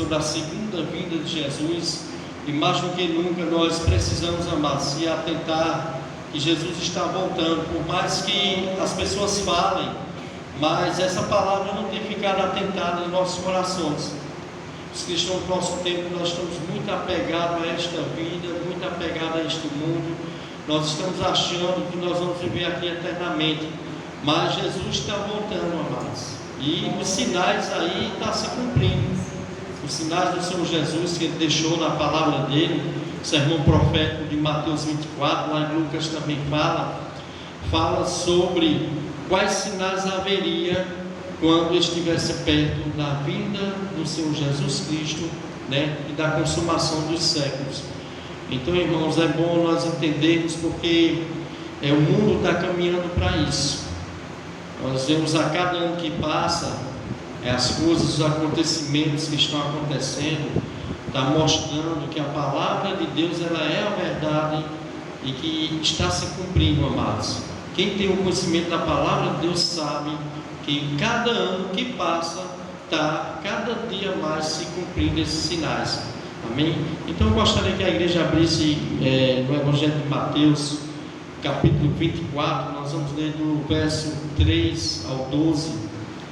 sobre a segunda vinda de Jesus. E mais do que nunca nós precisamos, amados, se atentar que Jesus está voltando. Por mais que as pessoas falem, mas essa palavra não tem ficado atentada em nossos corações. Os cristãos do nosso tempo, nós estamos muito apegados a esta vida, muito apegados a este mundo. Nós estamos achando que nós vamos viver aqui eternamente, mas Jesus está voltando, amados, e os sinais aí estão se cumprindo. Os sinais do Senhor Jesus que Ele deixou na palavra dele, o sermão profético de Mateus 24, lá em Lucas também fala sobre quais sinais haveria quando estivesse perto da vinda do Senhor Jesus Cristo, né, e da consumação dos séculos. Então, irmãos, é bom nós entendermos, porque o mundo está caminhando para isso. Nós vemos a cada ano que passa, as coisas, os acontecimentos que estão acontecendo, está mostrando que a palavra de Deus, ela é a verdade e que está se cumprindo, amados. Quem tem o conhecimento da palavra de Deus sabe que cada ano que passa está cada dia mais se cumprindo esses sinais. Amém? Então eu gostaria que a igreja abrisse no Evangelho de Mateus, capítulo 24. Nós vamos ler do verso 3 ao 12.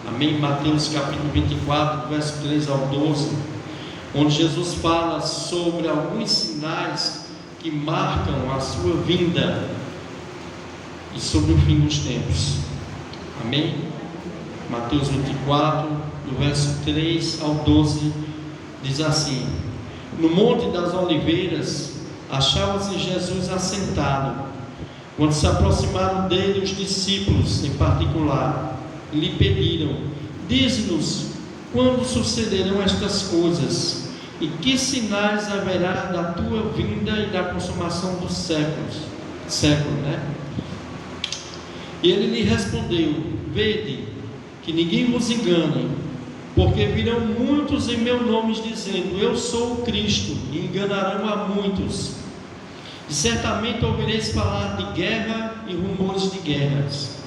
Amém? Mateus capítulo 24, do verso 3 ao 12, onde Jesus fala sobre alguns sinais que marcam a sua vinda e sobre o fim dos tempos. Amém? Mateus 24, do verso 3 ao 12, diz assim: No Monte das Oliveiras achava-se Jesus assentado. Quando se aproximaram dele os discípulos em particular, lhe pediram: Dize-nos quando sucederão estas coisas, e que sinais haverá da tua vinda e da consumação dos século, né? E ele lhe respondeu: Vede que ninguém vos engane, porque virão muitos em meu nome dizendo: Eu sou o Cristo, e enganarão a muitos. E certamente ouvireis falar de guerra e rumores de guerras.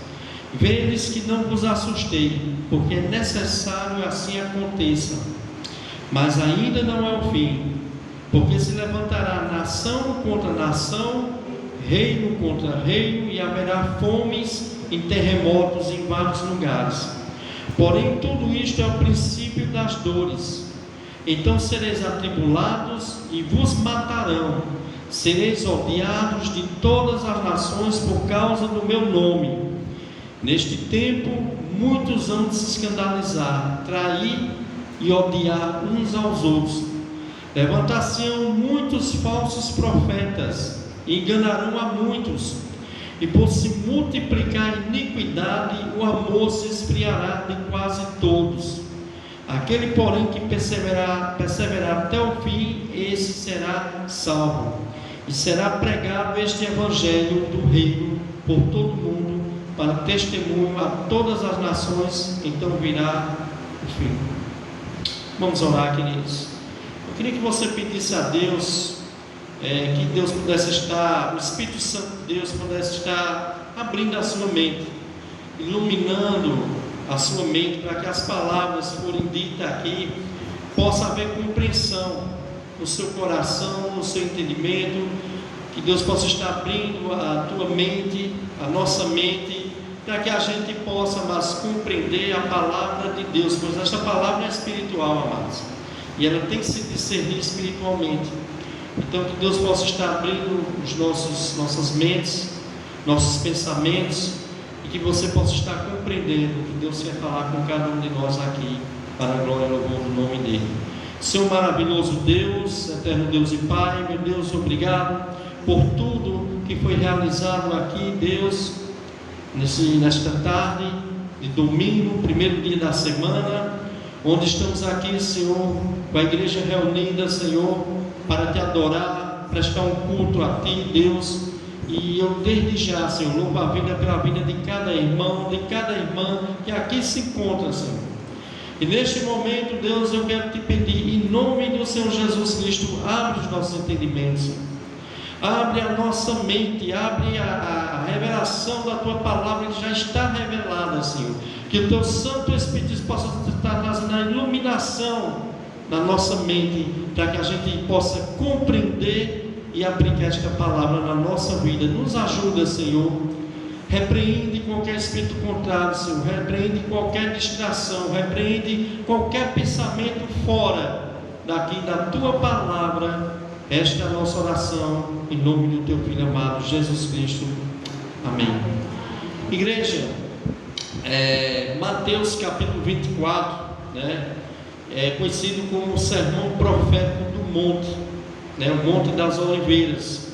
Vês que não vos assustei, porque é necessário assim aconteça, mas ainda não é o fim, porque se levantará nação contra nação, reino contra reino, e haverá fomes e terremotos em vários lugares. Porém tudo isto é o princípio das dores. Então sereis atribulados e vos matarão, sereis odiados de todas as nações por causa do meu nome. Neste tempo muitos hão de se escandalizar, trair e odiar uns aos outros. Levantar-se-ão muitos falsos profetas e enganarão a muitos. E por se multiplicar a iniquidade, o amor se esfriará de quase todos. Aquele, porém, que perseverar até o fim, esse será salvo. E será pregado este evangelho do reino por todo o mundo, para testemunho a todas as nações. Então virá o fim. Vamos orar, queridos. Eu queria que você pedisse a Deus, que Deus pudesse estar, o Espírito Santo de Deus pudesse estar abrindo a sua mente, iluminando a sua mente, para que as palavras que forem ditas aqui possa haver compreensão no seu coração, no seu entendimento. Que Deus possa estar abrindo a tua mente, a nossa mente, para que a gente possa mais compreender a palavra de Deus, pois esta palavra é espiritual, amados, e ela tem que se discernir espiritualmente. Então que Deus possa estar abrindo nossas mentes, nossos pensamentos, e que você possa estar compreendendo o que Deus quer falar com cada um de nós aqui, para a glória e louvor do nome dele. Senhor maravilhoso Deus, eterno Deus e Pai, meu Deus, obrigado por tudo que foi realizado aqui, Deus, nesta tarde de domingo, primeiro dia da semana, onde estamos aqui, Senhor, com a igreja reunida, Senhor, para te adorar, prestar um culto a ti, Deus. E eu desde já, Senhor, louvo a vida pela vida de cada irmão, de cada irmã que aqui se encontra, Senhor. E neste momento, Deus, eu quero te pedir, em nome do Senhor Jesus Cristo, abre os nossos entendimentos, Senhor. Abre a nossa mente, abre a revelação da tua palavra que já está revelada, Senhor. Que o teu Santo Espírito possa estar trazendo a iluminação na nossa mente, para que a gente possa compreender e aplicar esta palavra na nossa vida. Nos ajuda, Senhor. Repreende qualquer espírito contrário, Senhor. Repreende qualquer distração. Repreende qualquer pensamento fora daqui da Tua palavra. Esta é a nossa oração, em nome do Teu Filho amado, Jesus Cristo. Amém. Igreja, Mateus capítulo 24, é conhecido como o sermão profético do monte, o Monte das Oliveiras.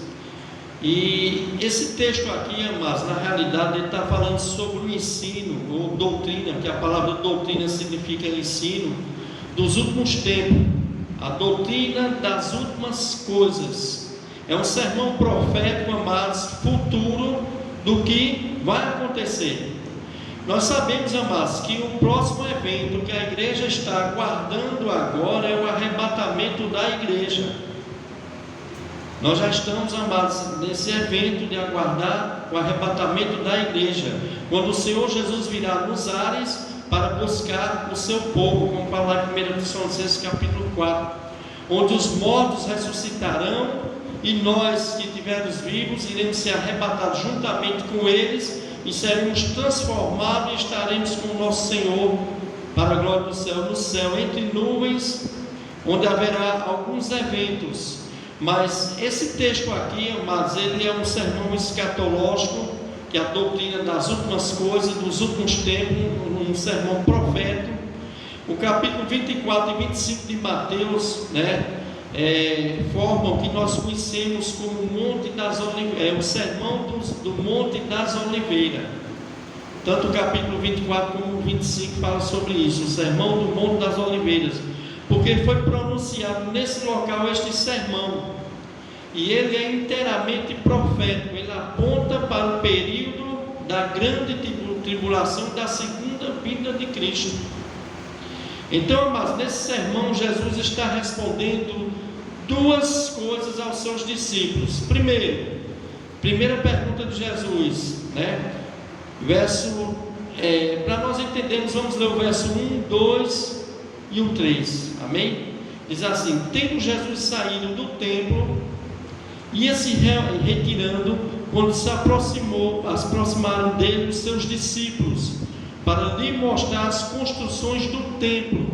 E esse texto aqui, amados, na realidade ele está falando sobre o ensino, ou doutrina, que a palavra doutrina significa ensino, dos últimos tempos, a doutrina das últimas coisas. É um sermão profético, amados, futuro do que vai acontecer. Nós sabemos, amados, que o próximo evento que a igreja está aguardando agora é o arrebatamento da igreja. Nós já estamos, amados, nesse evento de aguardar o arrebatamento da igreja, quando o Senhor Jesus virá nos ares para buscar o seu povo, como fala em 1 Tessalonicenses capítulo 4, onde os mortos ressuscitarão e nós que estivermos vivos iremos ser arrebatados juntamente com eles e seremos transformados e estaremos com o nosso Senhor para a glória do céu, no céu, entre nuvens, onde haverá alguns eventos. Mas esse texto aqui, amados, ele é um sermão escatológico, que é a doutrina das últimas coisas, dos últimos tempos, um sermão profético. O capítulo 24 e 25 de Mateus, formam o que nós conhecemos como o Monte das Oliveiras, o sermão do Monte das Oliveiras. Tanto o capítulo 24 como o 25 fala sobre isso, o sermão do Monte das Oliveiras, porque foi pronunciado nesse local este sermão, e ele é inteiramente profético. Ele aponta para o período da grande tribulação, da segunda vinda de Cristo. Então, mas nesse sermão Jesus está respondendo duas coisas aos seus discípulos. Primeira pergunta de Jesus, para nós entendermos, vamos ler o verso 1, 2 e o 3, amém? Diz assim: tendo Jesus saído do templo, ia se retirando, quando se aproximaram dele os seus discípulos, para lhe mostrar as construções do templo.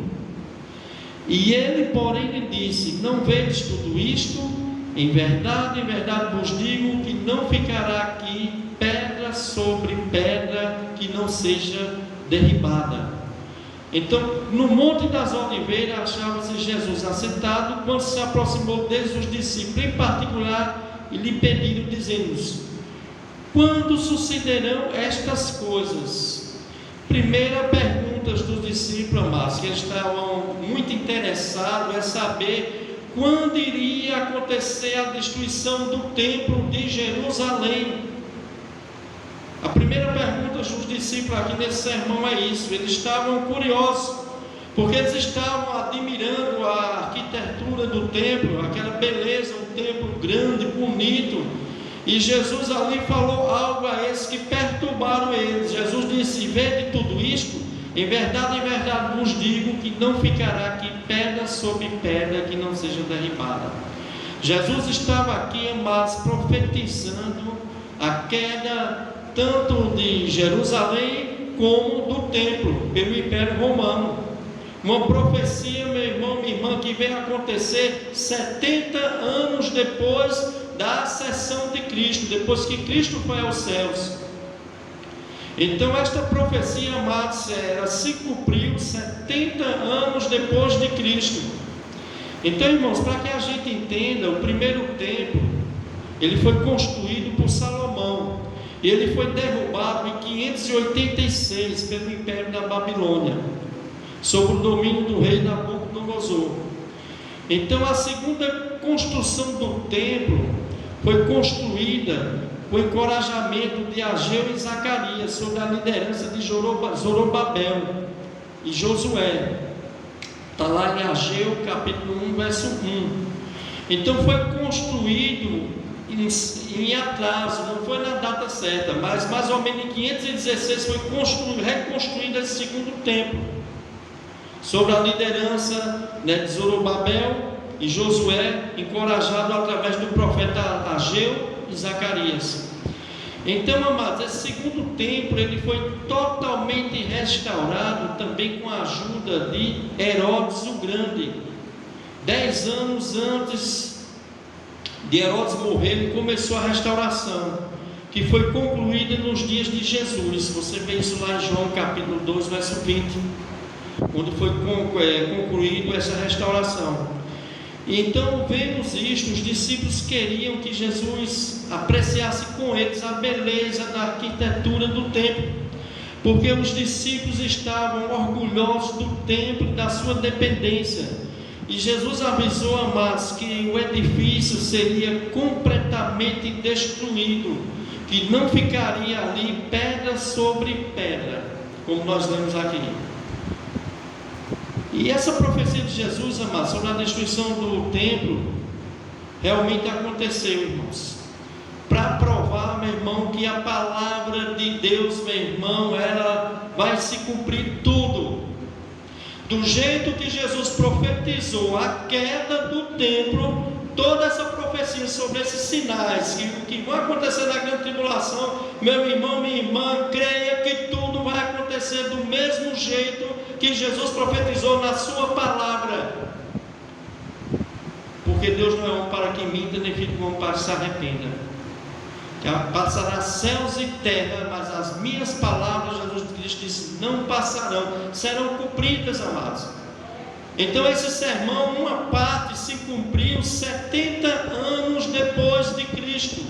E ele, porém, lhe disse: não vedes tudo isto? Em verdade vos digo que não ficará aqui pedra sobre pedra que não seja derribada. Então, no Monte das Oliveiras achava-se Jesus assentado, quando se aproximou deles os discípulos, em particular, e lhe pediram, dizendo: quando sucederão estas coisas? Primeira pergunta dos discípulos, amados, que eles estavam muito interessados, é saber quando iria acontecer a destruição do templo de Jerusalém. A primeira pergunta dos discípulos aqui nesse sermão é isso. Eles estavam curiosos, porque eles estavam admirando a arquitetura do templo, aquela beleza, um templo grande, bonito. E Jesus ali falou algo a eles que perturbaram eles. Jesus disse: vede tudo isto? Em verdade vos digo que não ficará aqui pedra sobre pedra que não seja derribada. Jesus estava aqui, amados, profetizando a queda tanto de Jerusalém como do templo pelo Império Romano. Uma profecia, meu irmão, minha irmã, que veio acontecer 70 anos depois da ascensão de Cristo, depois que Cristo foi aos céus. Então esta profecia, amados, ela se cumpriu 70 anos depois de Cristo. Então, irmãos, para que a gente entenda, o primeiro templo, ele foi construído por Salomão. Ele foi derrubado em 586 pelo Império da Babilônia, sob o domínio do rei Nabucodonosor. Então a segunda construção do templo foi construída com encorajamento de Ageu e Zacarias, sob a liderança de Zorobabel e Josué. Está lá em Ageu capítulo 1, verso 1. Então foi construído em atraso, não foi na data certa, mas mais ou menos em 516 foi reconstruído esse segundo templo. sob a liderança, né, de Zorobabel e Josué, encorajado através do profeta Ageu e Zacarias. Então, amados, esse segundo templo ele foi totalmente restaurado também com a ajuda de Herodes o Grande. 10 anos antes de Herodes morrer, começou a restauração, que foi concluída nos dias de Jesus. Você vê isso lá em João capítulo 2, verso 20, onde foi concluída essa restauração. Então, vemos isto, os discípulos queriam que Jesus apreciasse com eles a beleza da arquitetura do templo, porque os discípulos estavam orgulhosos do templo e da sua dependência, e Jesus avisou, amados, que o edifício seria completamente destruído, que não ficaria ali pedra sobre pedra, como nós lemos aqui. E essa profecia de Jesus, amados, sobre a destruição do templo, realmente aconteceu, irmãos. Para provar, meu irmão, que a palavra de Deus, meu irmão, ela vai se cumprir tudo. Do jeito que Jesus profetizou a queda do templo, toda essa profecia sobre esses sinais que vão acontecer na grande tribulação, meu irmão, minha irmã, creia que tudo vai acontecer do mesmo jeito que Jesus profetizou na sua palavra, porque Deus não é homem para que minta, nem filho de homem para que se arrependa. Passará céus e terra, mas as minhas palavras, Jesus Cristo disse, não passarão, serão cumpridas, amados. Então esse sermão, uma parte se cumpriu 70 anos depois de Cristo,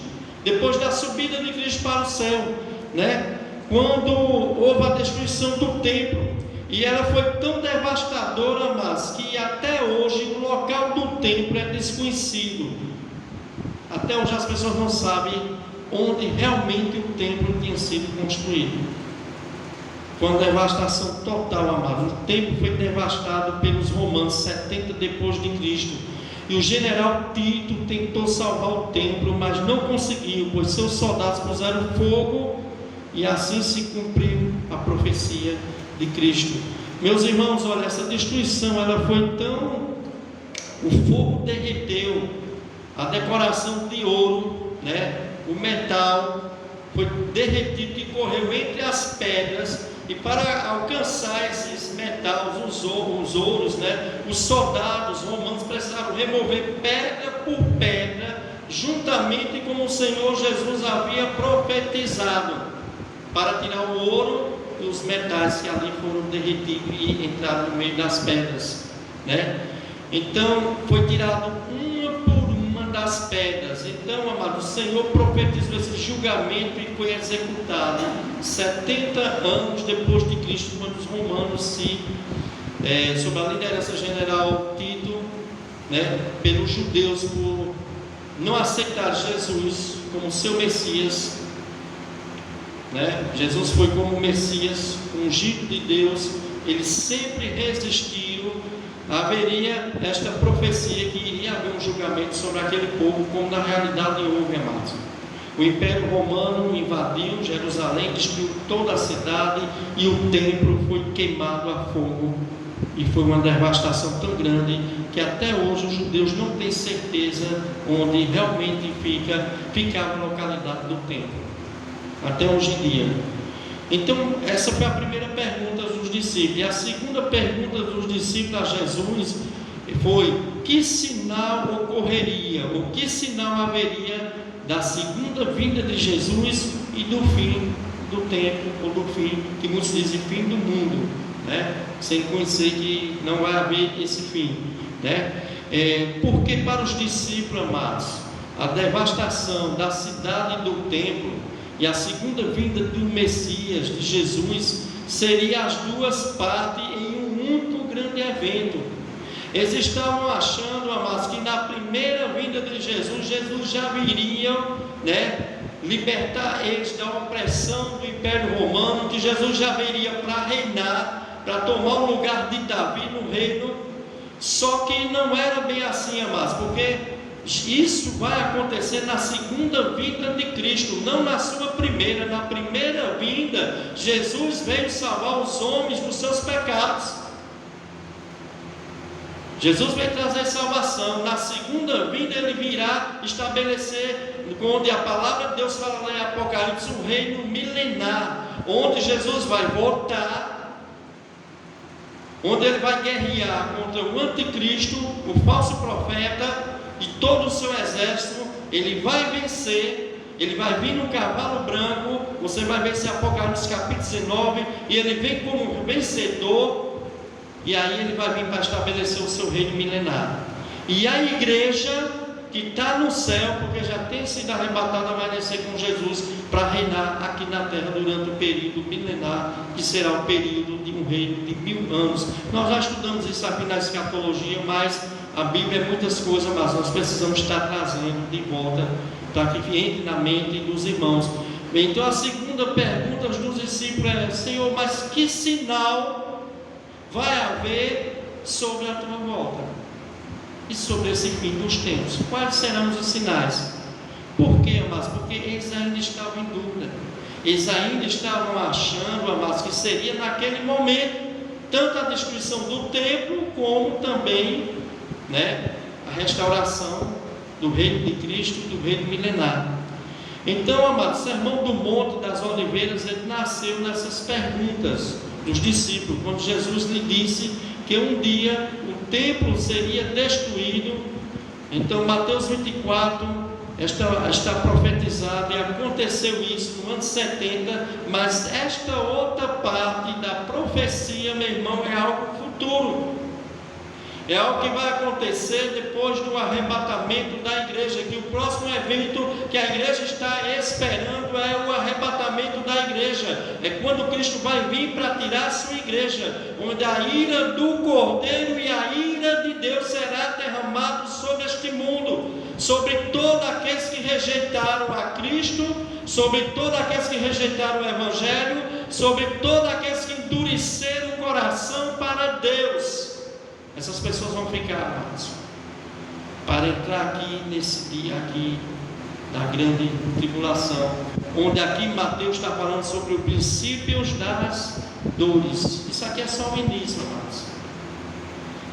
depois da subida de Cristo para o céu, né? Quando houve a destruição do templo. E ela foi tão devastadora, mas que até hoje o local do templo é desconhecido. Até hoje as pessoas não sabem onde realmente o templo tinha sido construído. Foi uma devastação total, amado. O templo foi devastado pelos romanos 70 depois de Cristo. E o general Tito tentou salvar o templo, mas não conseguiu, pois seus soldados puseram fogo e assim se cumpriu a profecia de Cristo. Meus irmãos, olha, essa destruição ela foi tão, o fogo derreteu a decoração de ouro, né? O metal foi derretido e correu entre as pedras, e para alcançar esses metais, os ouros, né? Os soldados romanos precisaram remover pedra por pedra, juntamente como o Senhor Jesus havia profetizado, para tirar o ouro e os metais que ali foram derretidos e entraram no meio das pedras, né? Então foi tirado uma por uma das pedras. Então, amado, o Senhor profetizou esse julgamento e foi executado 70 anos depois de Cristo, quando os romanos sob a liderança general Tito, né, pelos judeus, por não aceitar Jesus como seu Messias, né? Jesus foi como Messias, ungido de Deus. Eles sempre resistiram. Haveria esta profecia que iria haver um julgamento sobre aquele povo, como na realidade houve, amados. O Império Romano invadiu Jerusalém, destruiu toda a cidade e o templo foi queimado a fogo. E foi uma devastação tão grande que até hoje os judeus não têm certeza onde realmente ficava a localidade do templo, até hoje em dia. Então essa foi a primeira pergunta dos discípulos. E a segunda pergunta dos discípulos a Jesus foi: que sinal ocorreria, ou que sinal haveria da segunda vinda de Jesus e do fim do tempo, ou do fim, que muitos dizem fim do mundo, né? Sem conhecer que não vai haver esse fim, né? Porque para os discípulos, amados, a devastação da cidade e do templo e a segunda vinda do Messias, de Jesus, seria as duas partes em um único grande evento. Eles estavam achando, amados, que na primeira vinda de Jesus, Jesus já viria, né, libertar eles da opressão do Império Romano, que Jesus já viria para reinar, para tomar o lugar de Davi no reino. Só que não era bem assim, amados, porque isso vai acontecer na segunda vinda de Cristo, não na sua primeira. Na primeira vinda, Jesus veio salvar os homens dos seus pecados. Jesus vem trazer salvação. Na segunda vinda ele virá estabelecer, onde a palavra de Deus fala lá em Apocalipse, um reino milenar, onde Jesus vai voltar, onde ele vai guerrear contra o anticristo, o falso profeta e todo o seu exército. Ele vai vencer, ele vai vir no cavalo branco. Você vai ver esse Apocalipse capítulo 19, e ele vem como vencedor. E aí ele vai vir para estabelecer o seu reino milenar. E a igreja que está no céu, porque já tem sido arrebatada, vai descer com Jesus para reinar aqui na terra durante o período milenar, que será o período de um reino de 1000 anos. Nós já estudamos isso aqui na escatologia, mas a Bíblia é muitas coisas, mas nós precisamos estar trazendo de volta para que entre na mente dos irmãos. Então a segunda pergunta dos discípulos é: Senhor, mas que sinal vai haver sobre a tua volta e sobre esse fim dos tempos? Quais serão os sinais? Por quê, amados? Porque eles ainda estavam em dúvida. Eles ainda estavam achando, amados, que seria naquele momento tanto a destruição do templo, como também, a restauração do reino de Cristo, do reino milenar. Então, amados, o Sermão do Monte das Oliveiras, ele nasceu nessas perguntas dos discípulos, quando Jesus lhe disse que um dia o templo seria destruído. Então Mateus 24 está profetizado, e aconteceu isso no ano 70, mas esta outra parte da profecia, meu irmão, é algo futuro, é algo que vai acontecer depois do arrebatamento da igreja, que o próximo evento que a igreja está esperando é o arrebatamento da igreja. É quando Cristo vai vir para tirar a sua igreja, onde a ira do Cordeiro e a ira de Deus será derramado sobre este mundo, sobre todos aqueles que rejeitaram a Cristo, sobre todos aqueles que rejeitaram o Evangelho, sobre todos aqueles que endureceram o coração para Deus. Essas pessoas vão ficar, amados, para entrar aqui nesse dia aqui da grande tribulação, onde aqui Mateus está falando sobre os princípios das dores. Isso aqui é só o início, amados.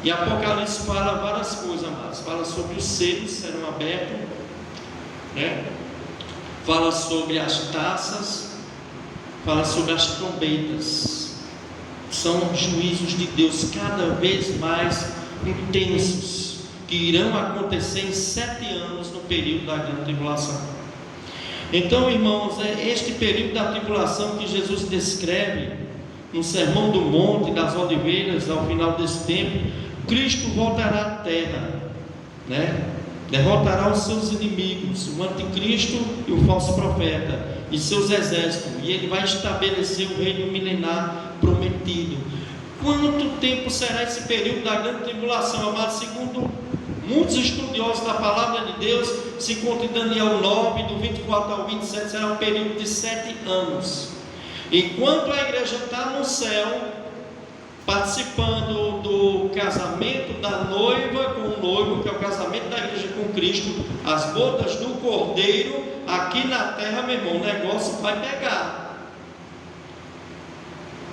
E Apocalipse fala várias coisas, amados. Fala sobre os selos serão abertos, fala sobre as taças, fala sobre as trombetas. São juízos de Deus cada vez mais intensos, que irão acontecer em 7 anos no período da grande tribulação. Então, irmãos, é este período da tribulação que Jesus descreve no Sermão do Monte das Oliveiras. Ao final desse tempo, Cristo voltará à terra, derrotará os seus inimigos, o anticristo e o falso profeta e seus exércitos, e ele vai estabelecer o reino milenar prometido. Quanto tempo será esse período da grande tribulação, amados? Segundo muitos estudiosos da palavra de Deus, se encontra em Daniel 9, do 24 ao 27, será um período de 7 anos. Enquanto a igreja está no céu, participando do casamento da noiva com o noivo, que é o casamento da igreja com Cristo, as bodas do Cordeiro, aqui na terra, meu irmão, o negócio vai pegar.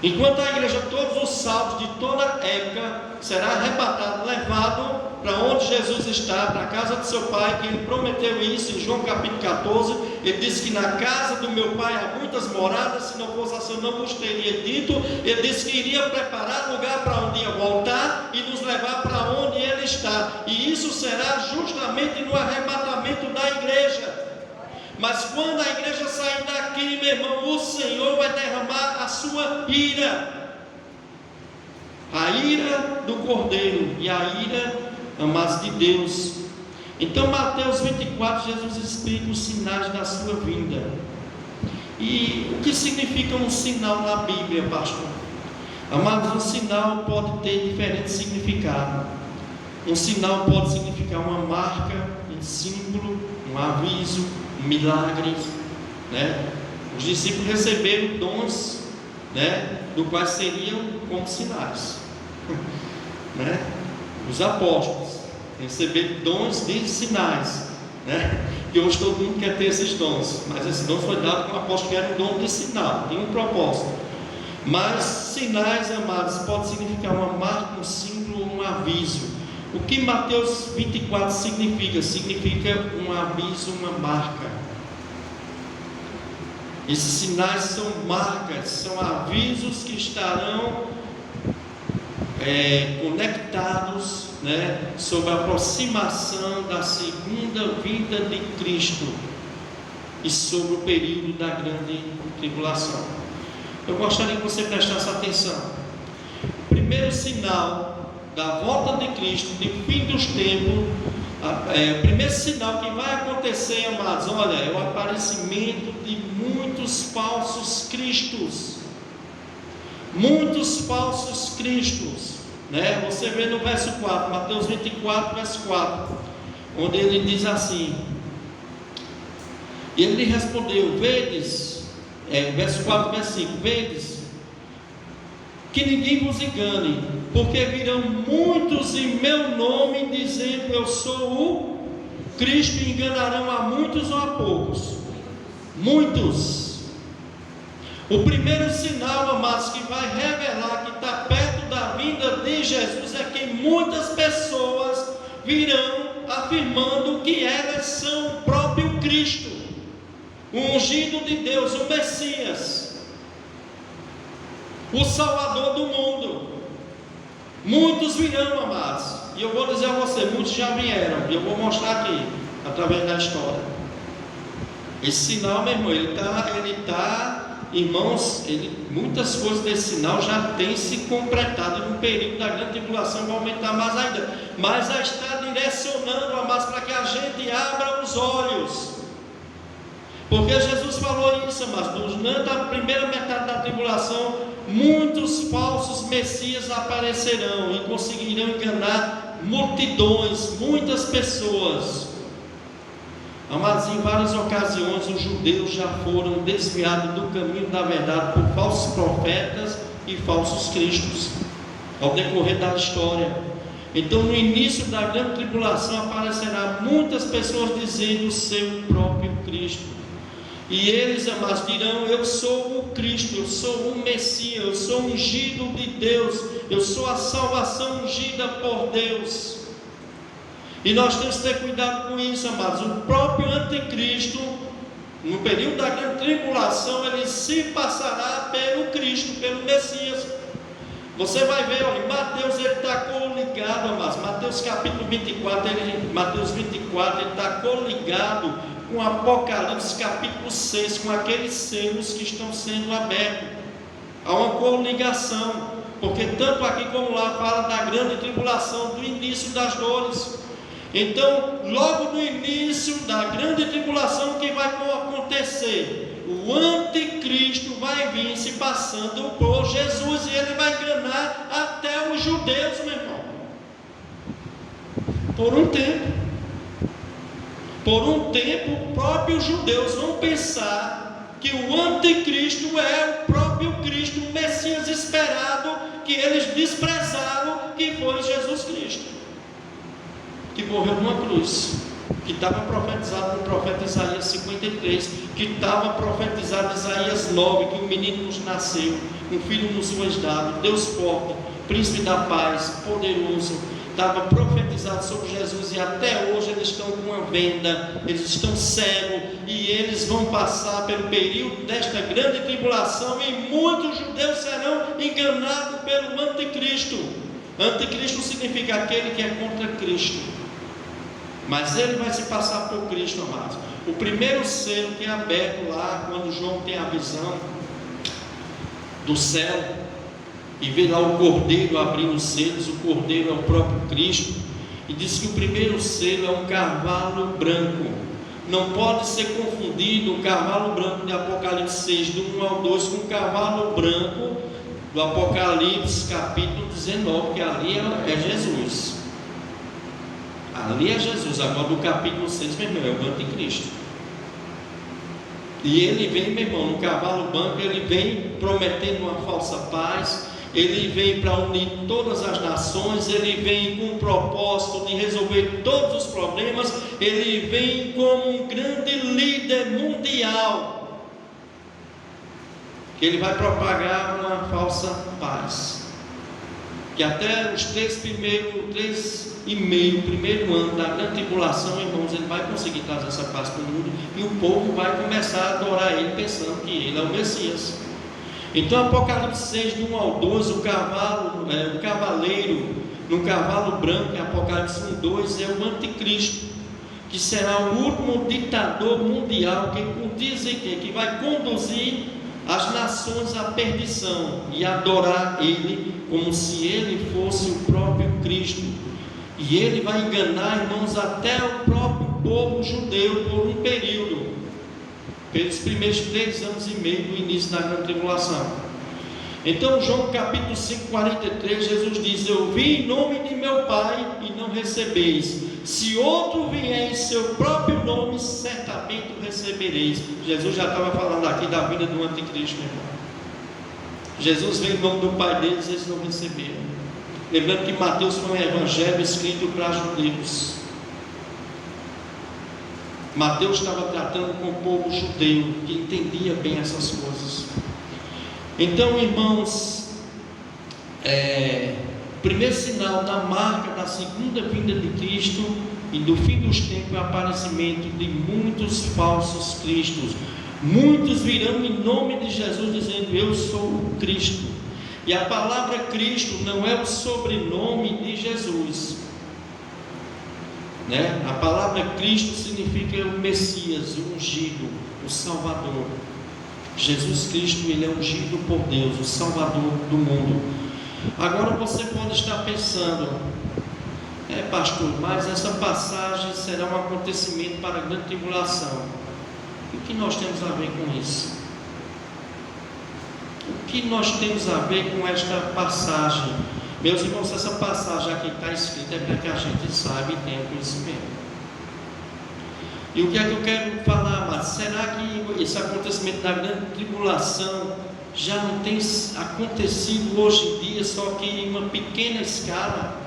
Enquanto a igreja, todos os salvos de toda a época, será arrebatado, levado para onde Jesus está, para a casa de seu pai, que ele prometeu isso em João capítulo 14. Ele disse que na casa do meu pai há muitas moradas, se não fosse assim eu não vos teria dito. Ele disse que iria preparar lugar para onde ia voltar e nos levar para onde ele está, e isso será justamente no arrebatamento da igreja. Mas quando a igreja sair daqui, meu irmão, o Senhor vai derramar a sua ira, a ira do Cordeiro e a ira, amados, de Deus. Então Mateus 24, Jesus explica os sinais da sua vinda. E o que significa um sinal na Bíblia, pastor? Amados, um sinal pode ter diferente significado. Um sinal pode significar uma marca, um símbolo, um aviso, um milagre, Os discípulos receberam dons, do quais seriam como sinais, Os apóstolos receberam dons de sinais, que hoje todo mundo quer ter esses dons, mas esse dom foi dado para o apóstolo, que era um dom de sinal, tem um propósito. Mas sinais, amados, pode significar uma marca, um símbolo, um aviso. O que Mateus 24 significa? Significa um aviso, uma marca. Esses sinais são marcas, são avisos que estarão conectados, sobre a aproximação da segunda vinda de Cristo e sobre o período da grande tribulação. Eu gostaria que você prestasse atenção. O primeiro sinal da volta de Cristo, de fim dos tempos, o primeiro sinal que vai acontecer, amados, olha, é o aparecimento de muitos falsos cristos. Muitos falsos cristos, Você vê no verso 4, Mateus 24, verso 4, onde ele diz assim: e ele lhe respondeu, vedes, verso 4, verso 5, vedes que ninguém vos engane, porque virão muitos em meu nome, dizendo eu sou o Cristo, e enganarão a muitos ou a poucos? Muitos. O primeiro sinal, amados, que vai revelar que está perto da vinda de Jesus é que muitas pessoas virão afirmando que elas são o próprio Cristo, o ungido de Deus, o Messias, o Salvador do mundo. Muitos virão, amados, e eu vou dizer a você, muitos já vieram, e eu vou mostrar aqui, através da história. Esse sinal, meu irmão, ele está irmãos, muitas coisas desse sinal já têm se completado no período da grande tribulação, vai aumentar mais ainda, mas já está direcionando, amados, para que a gente abra os olhos, porque Jesus falou isso, amados, durante a primeira metade da tribulação, muitos falsos messias aparecerão e conseguirão enganar multidões, muitas pessoas. Amados, em várias ocasiões os judeus já foram desviados do caminho da verdade por falsos profetas e falsos cristos, ao decorrer da história. Então, no início da grande tribulação, aparecerá muitas pessoas dizendo ser o próprio Cristo. E eles, amados, dirão: eu sou o Cristo, eu sou o Messias, eu sou o ungido de Deus, eu sou a salvação ungida por Deus. E nós temos que ter cuidado com isso, amados. O próprio anticristo, no período da grande tribulação, ele se passará pelo Cristo, pelo Messias. Você vai ver, olha, Mateus, ele está coligado, amados. Mateus capítulo 24, Mateus 24, ele está coligado com Apocalipse capítulo 6, com aqueles selos que estão sendo abertos. Há uma coligação, porque tanto aqui como lá fala da grande tribulação, do início das dores. Então, logo no início da grande tribulação, o que vai acontecer? O anticristo vai vir se passando por Jesus, e ele vai enganar até os judeus, meu irmão, por um tempo. Por um tempo, próprios judeus vão pensar que o anticristo é o próprio Cristo, o Messias esperado, que eles desprezaram, que foi Jesus Cristo, que morreu numa cruz, que estava profetizado no profeta Isaías 53, que estava profetizado em Isaías 9, que um menino nos nasceu, um filho nos foi dado, Deus forte, príncipe da paz, poderoso. Estava profetizado sobre Jesus, e até hoje eles estão com uma venda, eles estão cegos, e eles vão passar pelo período desta grande tribulação, e muitos judeus serão enganados pelo anticristo. Anticristo significa aquele que é contra Cristo, mas ele vai se passar por Cristo, amados. O primeiro selo que é aberto lá, quando João tem a visão do céu e vê lá o cordeiro abrindo os selos, o cordeiro é o próprio Cristo, e diz que o primeiro selo é um cavalo branco. Não pode ser confundido o cavalo branco de Apocalipse 6, do 1 ao 2, com o cavalo branco do Apocalipse capítulo 19, que ali é Jesus. Ali é Jesus. Agora do capítulo 6, meu irmão, é o anticristo. E ele vem, meu irmão, no cavalo branco, ele vem prometendo uma falsa paz. Ele vem para unir todas as nações, ele vem com o propósito de resolver todos os problemas, ele vem como um grande líder mundial, que ele vai propagar uma falsa paz. que até os 3,5 primeiro ano da grande tribulação, irmãos, ele vai conseguir trazer essa paz para o mundo, e o povo vai começar a adorar ele, pensando que ele é o Messias. Então, Apocalipse 6, do 1 ao 12, o cavaleiro no cavalo branco, em Apocalipse 1, 2, é o anticristo, que será o último ditador mundial, que dizem que vai conduzir as nações à perdição e adorar ele como se ele fosse o próprio Cristo. E ele vai enganar, irmãos, até o próprio povo judeu por um período, pelos primeiros 3 anos e meio do início da grande tribulação. Então, João capítulo 5, 43, Jesus diz: eu vim em nome de meu Pai e não recebeis. Se outro vier em seu próprio nome, certamente o recebereis. Jesus já estava falando aqui da vinda do anticristo, meu irmão. Jesus veio em nome do Pai deles, eles não receberam. Lembrando que Mateus foi um evangelho escrito para judeus. Mateus estava tratando com o povo judeu, que entendia bem essas coisas. Então, irmãos, o primeiro sinal da marca da segunda vinda de Cristo e do fim dos tempos é o aparecimento de muitos falsos cristos. Muitos virão em nome de Jesus dizendo: eu sou o Cristo. E a palavra Cristo não é o sobrenome de Jesus, né? A palavra Cristo significa o Messias, o ungido, o Salvador. Jesus Cristo, ele é ungido por Deus, o Salvador do mundo. Agora você pode estar pensando: pastor, mas essa passagem será um acontecimento para a grande tribulação. O que nós temos a ver com isso? O que nós temos a ver com esta passagem? Meus irmãos, essa passagem aqui está escrita é para que a gente saiba e tenha conhecimento. E o que é que eu quero falar, mas será que esse acontecimento da grande tribulação já não tem acontecido hoje em dia, só que em uma pequena escala?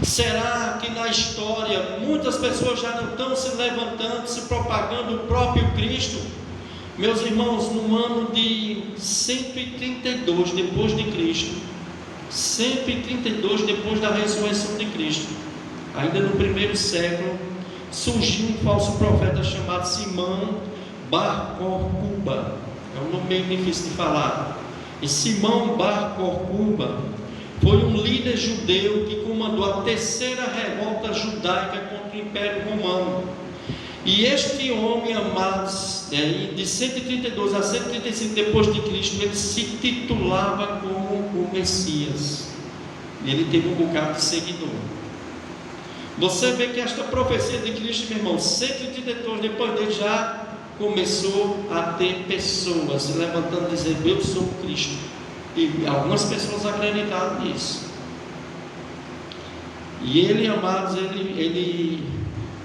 Será que na história muitas pessoas já não estão se levantando, se propagando o próprio Cristo? Meus irmãos, no ano de 132 depois de Cristo, 132 depois da ressurreição de Cristo, ainda no primeiro século, surgiu um falso profeta chamado Simão Bar Corcuba. É um nome meio difícil de falar. E Simão Bar Corcuba foi um líder judeu que comandou a terceira revolta judaica contra o Império Romano. E este homem, amados, de 132 a 135 depois de Cristo, ele se titulava como o Messias. Ele teve um bocado de seguidor. Você vê que esta profecia de Cristo, meu irmão, 132 depois dele, já começou a ter pessoas se levantando e dizendo: eu sou Cristo. E algumas pessoas acreditaram nisso. E ele, amados, ele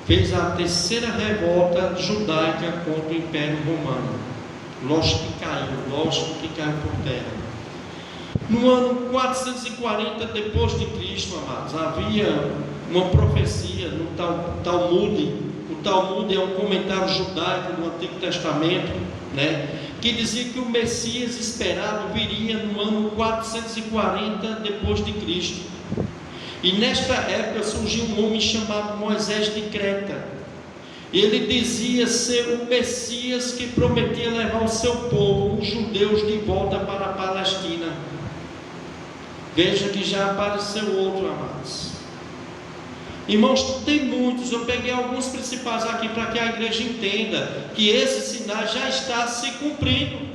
fez a terceira revolta judaica contra o Império Romano. Lógico que caiu por terra. No ano 440 depois de Cristo, amados, havia uma profecia no Talmud. O Talmud é um comentário judaico do Antigo Testamento, né, que dizia que o Messias esperado viria no ano 440 depois de Cristo. E nesta época surgiu um homem chamado Moisés de Creta. Ele dizia ser o Messias que prometia levar o seu povo, os judeus, de volta para a Palestina. Veja que já apareceu outro, amados. Irmãos, tem muitos, eu peguei alguns principais aqui para que a igreja entenda que esse sinal já está se cumprindo.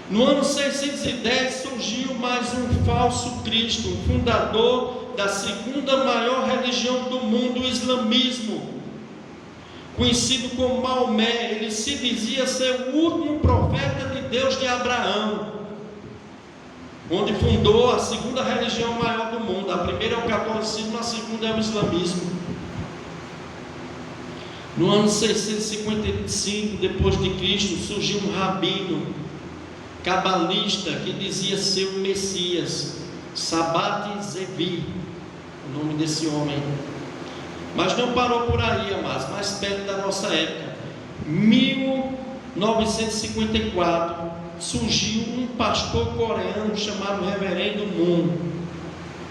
No ano 610 surgiu mais um falso Cristo, o fundador da segunda maior religião do mundo, o islamismo, conhecido como Maomé. Ele se dizia ser o último profeta de Deus de Abraão, onde fundou a segunda religião maior do mundo. A primeira é o catolicismo, a segunda é o islamismo. No ano 655 depois de Cristo surgiu um rabino cabalista que dizia ser o Messias, Sabat Zevi, o nome desse homem. Mas não parou por aí, amados, mais perto da nossa época, 1954, surgiu um pastor coreano chamado Reverendo Moon,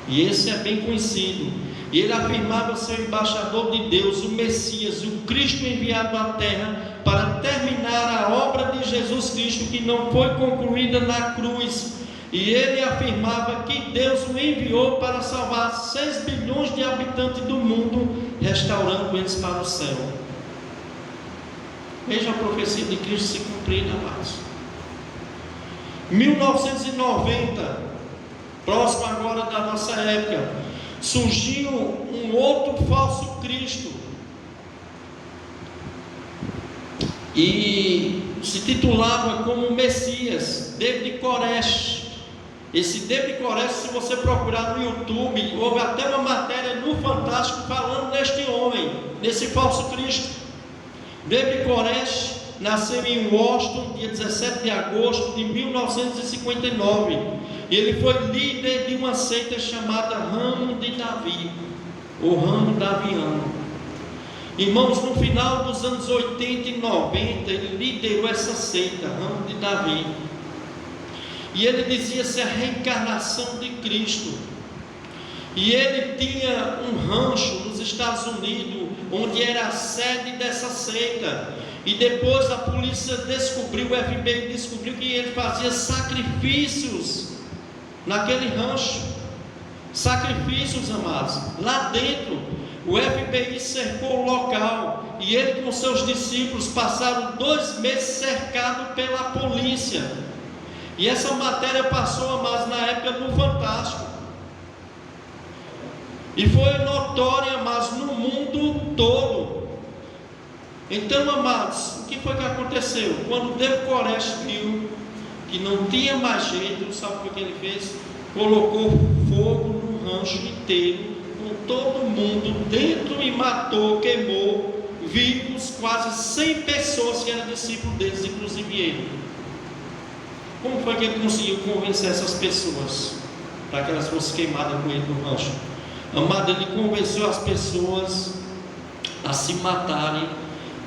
e esse é bem conhecido. E ele afirmava ser o embaixador de Deus, o Messias, o Cristo enviado à terra para terminar a obra de Jesus Cristo que não foi concluída na cruz. E ele afirmava que Deus o enviou para salvar 6 bilhões de habitantes do mundo, restaurando eles para o céu. Veja a profecia de Cristo se cumprir, amados. 1990, próximo agora da nossa época, surgiu um outro falso Cristo, e se titulava como Messias, David Koresh. Esse David Koresh, se você procurar no YouTube, houve até uma matéria no Fantástico falando deste homem, desse falso Cristo. David Koresh nasceu em Washington, dia 17 de agosto de 1959. Ele foi líder de uma seita chamada Ramo de Davi, ou Ramo Daviano. Irmãos, no final dos anos 80 e 90, ele liderou essa seita, Ramo de Davi. E ele dizia ser a reencarnação de Cristo. E ele tinha um rancho nos Estados Unidos, onde era a sede dessa seita. E depois a polícia descobriu, o FBI descobriu que ele fazia sacrifícios naquele rancho. Sacrifícios, amados. Lá dentro, o FBI cercou o local. E ele com seus discípulos passaram 2 meses cercados pela polícia. E essa matéria passou, amados, na época no Fantástico. E foi notória, mas no mundo todo. Então, amados, o que foi que aconteceu? Quando David Koresh viu que não tinha mais jeito, sabe o que ele fez? Colocou fogo no rancho inteiro, com todo mundo dentro, e matou, queimou vivos quase 100 pessoas que eram discípulos deles, inclusive ele. Como foi que ele conseguiu convencer essas pessoas para que elas fossem queimadas com ele no rancho? Amado, ele convenceu as pessoas a se matarem,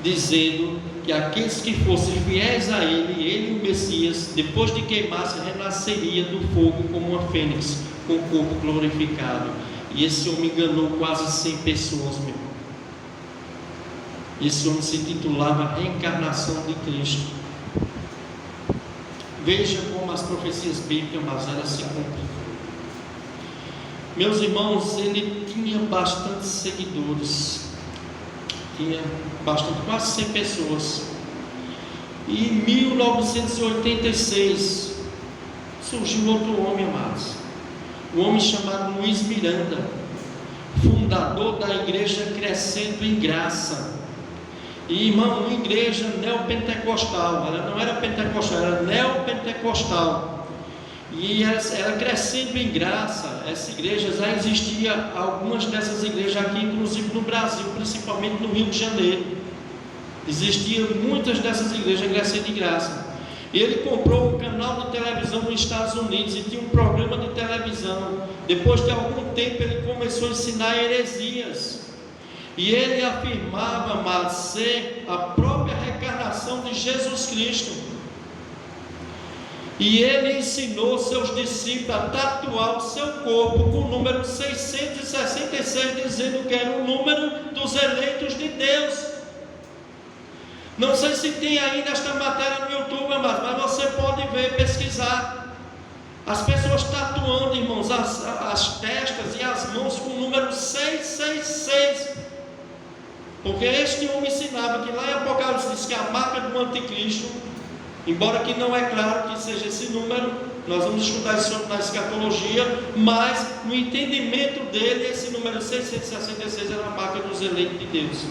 dizendo que aqueles que fossem fiéis a ele, o Messias, depois de queimar-se, renasceria do fogo como uma fênix, com o corpo glorificado. E esse homem enganou quase 100 pessoas, meu. Esse homem se titulava Reencarnação de Cristo. Veja como as profecias bíblicas, mas elas se cumprem. Meus irmãos, ele tinha bastante seguidores, quase 100 pessoas. E em 1986 surgiu outro homem, amados, um homem chamado Luiz Miranda, fundador da igreja Crescendo em Graça. E, irmão, uma igreja neopentecostal. Ela não era pentecostal, era neopentecostal. E ela Crescendo em Graça. Essa igreja já existia, algumas dessas igrejas aqui, inclusive no Brasil, principalmente no Rio de Janeiro. Existiam muitas dessas igrejas Crescendo em Graça. Ele comprou um canal de televisão nos Estados Unidos e tinha um programa de televisão. Depois de algum tempo ele começou a ensinar heresias. E ele afirmava, mas ser a própria reencarnação de Jesus Cristo. E ele ensinou seus discípulos a tatuar o seu corpo com o número 666, dizendo que era o número dos eleitos de Deus. Não sei se tem ainda esta matéria no YouTube, mas você pode ver, pesquisar. As pessoas tatuando, irmãos, as testas e as mãos com o número 666. Porque este homem ensinava que lá em Apocalipse diz que a marca do anticristo, embora que não é claro que seja esse número, nós vamos estudar isso na escatologia, mas no entendimento dele, esse número 666 era a marca dos eleitos de Deus.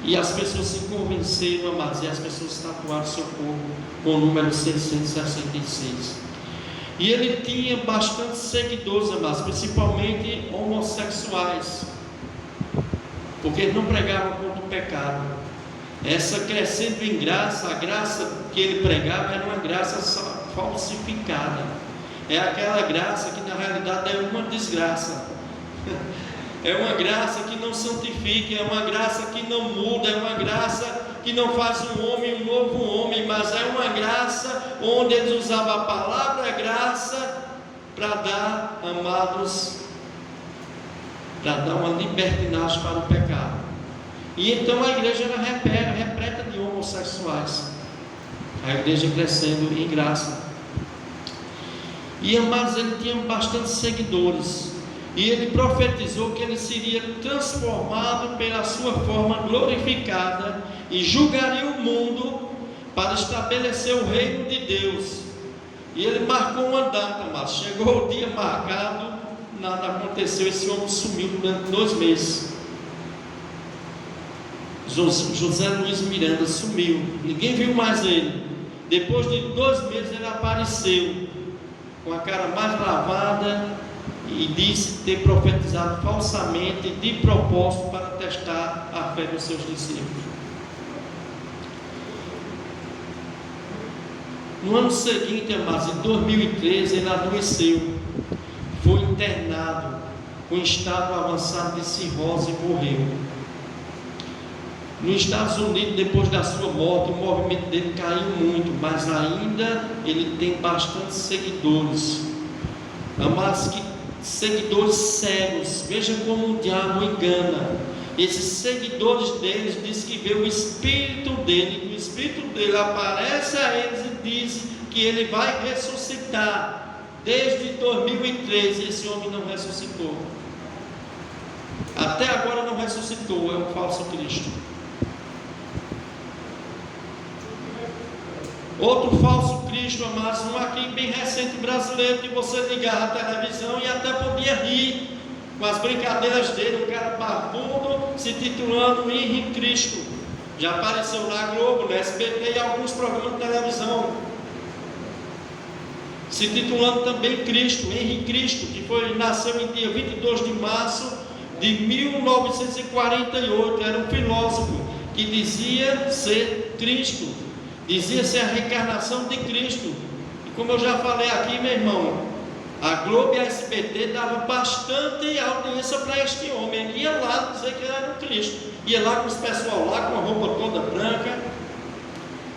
E as pessoas se convenceram, amados, e as pessoas tatuaram seu corpo com o número 666. E ele tinha bastante seguidores, amados, principalmente homossexuais, porque ele não pregava contra o pecado. Essa Crescendo em Graça, a graça que ele pregava era uma graça falsificada. É aquela graça que na realidade é uma desgraça. É uma graça que não santifica, é uma graça que não muda, é uma graça que não faz um homem um novo homem, mas é uma graça onde eles usavam a palavra graça para dar, amados, para dar uma libertinagem para o pecado. E então a igreja era repleta de homossexuais, a igreja crescendo em graça. E amados, ele tinha bastante seguidores, e ele profetizou que ele seria transformado pela sua forma glorificada e julgaria o mundo para estabelecer o reino de Deus. E ele marcou uma data, mas chegou o dia marcado, nada aconteceu. Esse homem sumiu durante 2 meses. José Luiz Miranda sumiu, ninguém viu mais ele. Depois de 2 meses ele apareceu com a cara mais lavada e disse ter profetizado falsamente de propósito para testar a fé dos seus discípulos. No ano seguinte, amados, em 2013, ele adoeceu, foi internado com estado avançado de cirrose e morreu. Nos Estados Unidos, depois da sua morte, o movimento dele caiu muito, mas ainda ele tem bastante seguidores. Amados, que seguidores cegos. Veja como o diabo engana. Esses seguidores deles diz que vê o espírito dele, o espírito dele aparece a eles e diz que ele vai ressuscitar. Desde 2013 esse homem não ressuscitou, até agora não ressuscitou, é um falso Cristo. Outro falso Cristo, amados, um aqui bem recente brasileiro, que você ligava a televisão e até podia rir com as brincadeiras dele, um cara barbudo se titulando Henrique Cristo. Já apareceu na Globo, na SBT e alguns programas de televisão, se titulando também Cristo, Henrique Cristo, que nasceu em dia 22 de março de 1948, era um filósofo que dizia ser Cristo, dizia ser a reencarnação de Cristo. E como eu já falei aqui, meu irmão, a Globo e a SBT davam bastante audiência para este homem. Ele ia lá dizer que ele era um Cristo, ia lá com os pessoal lá com a roupa toda branca,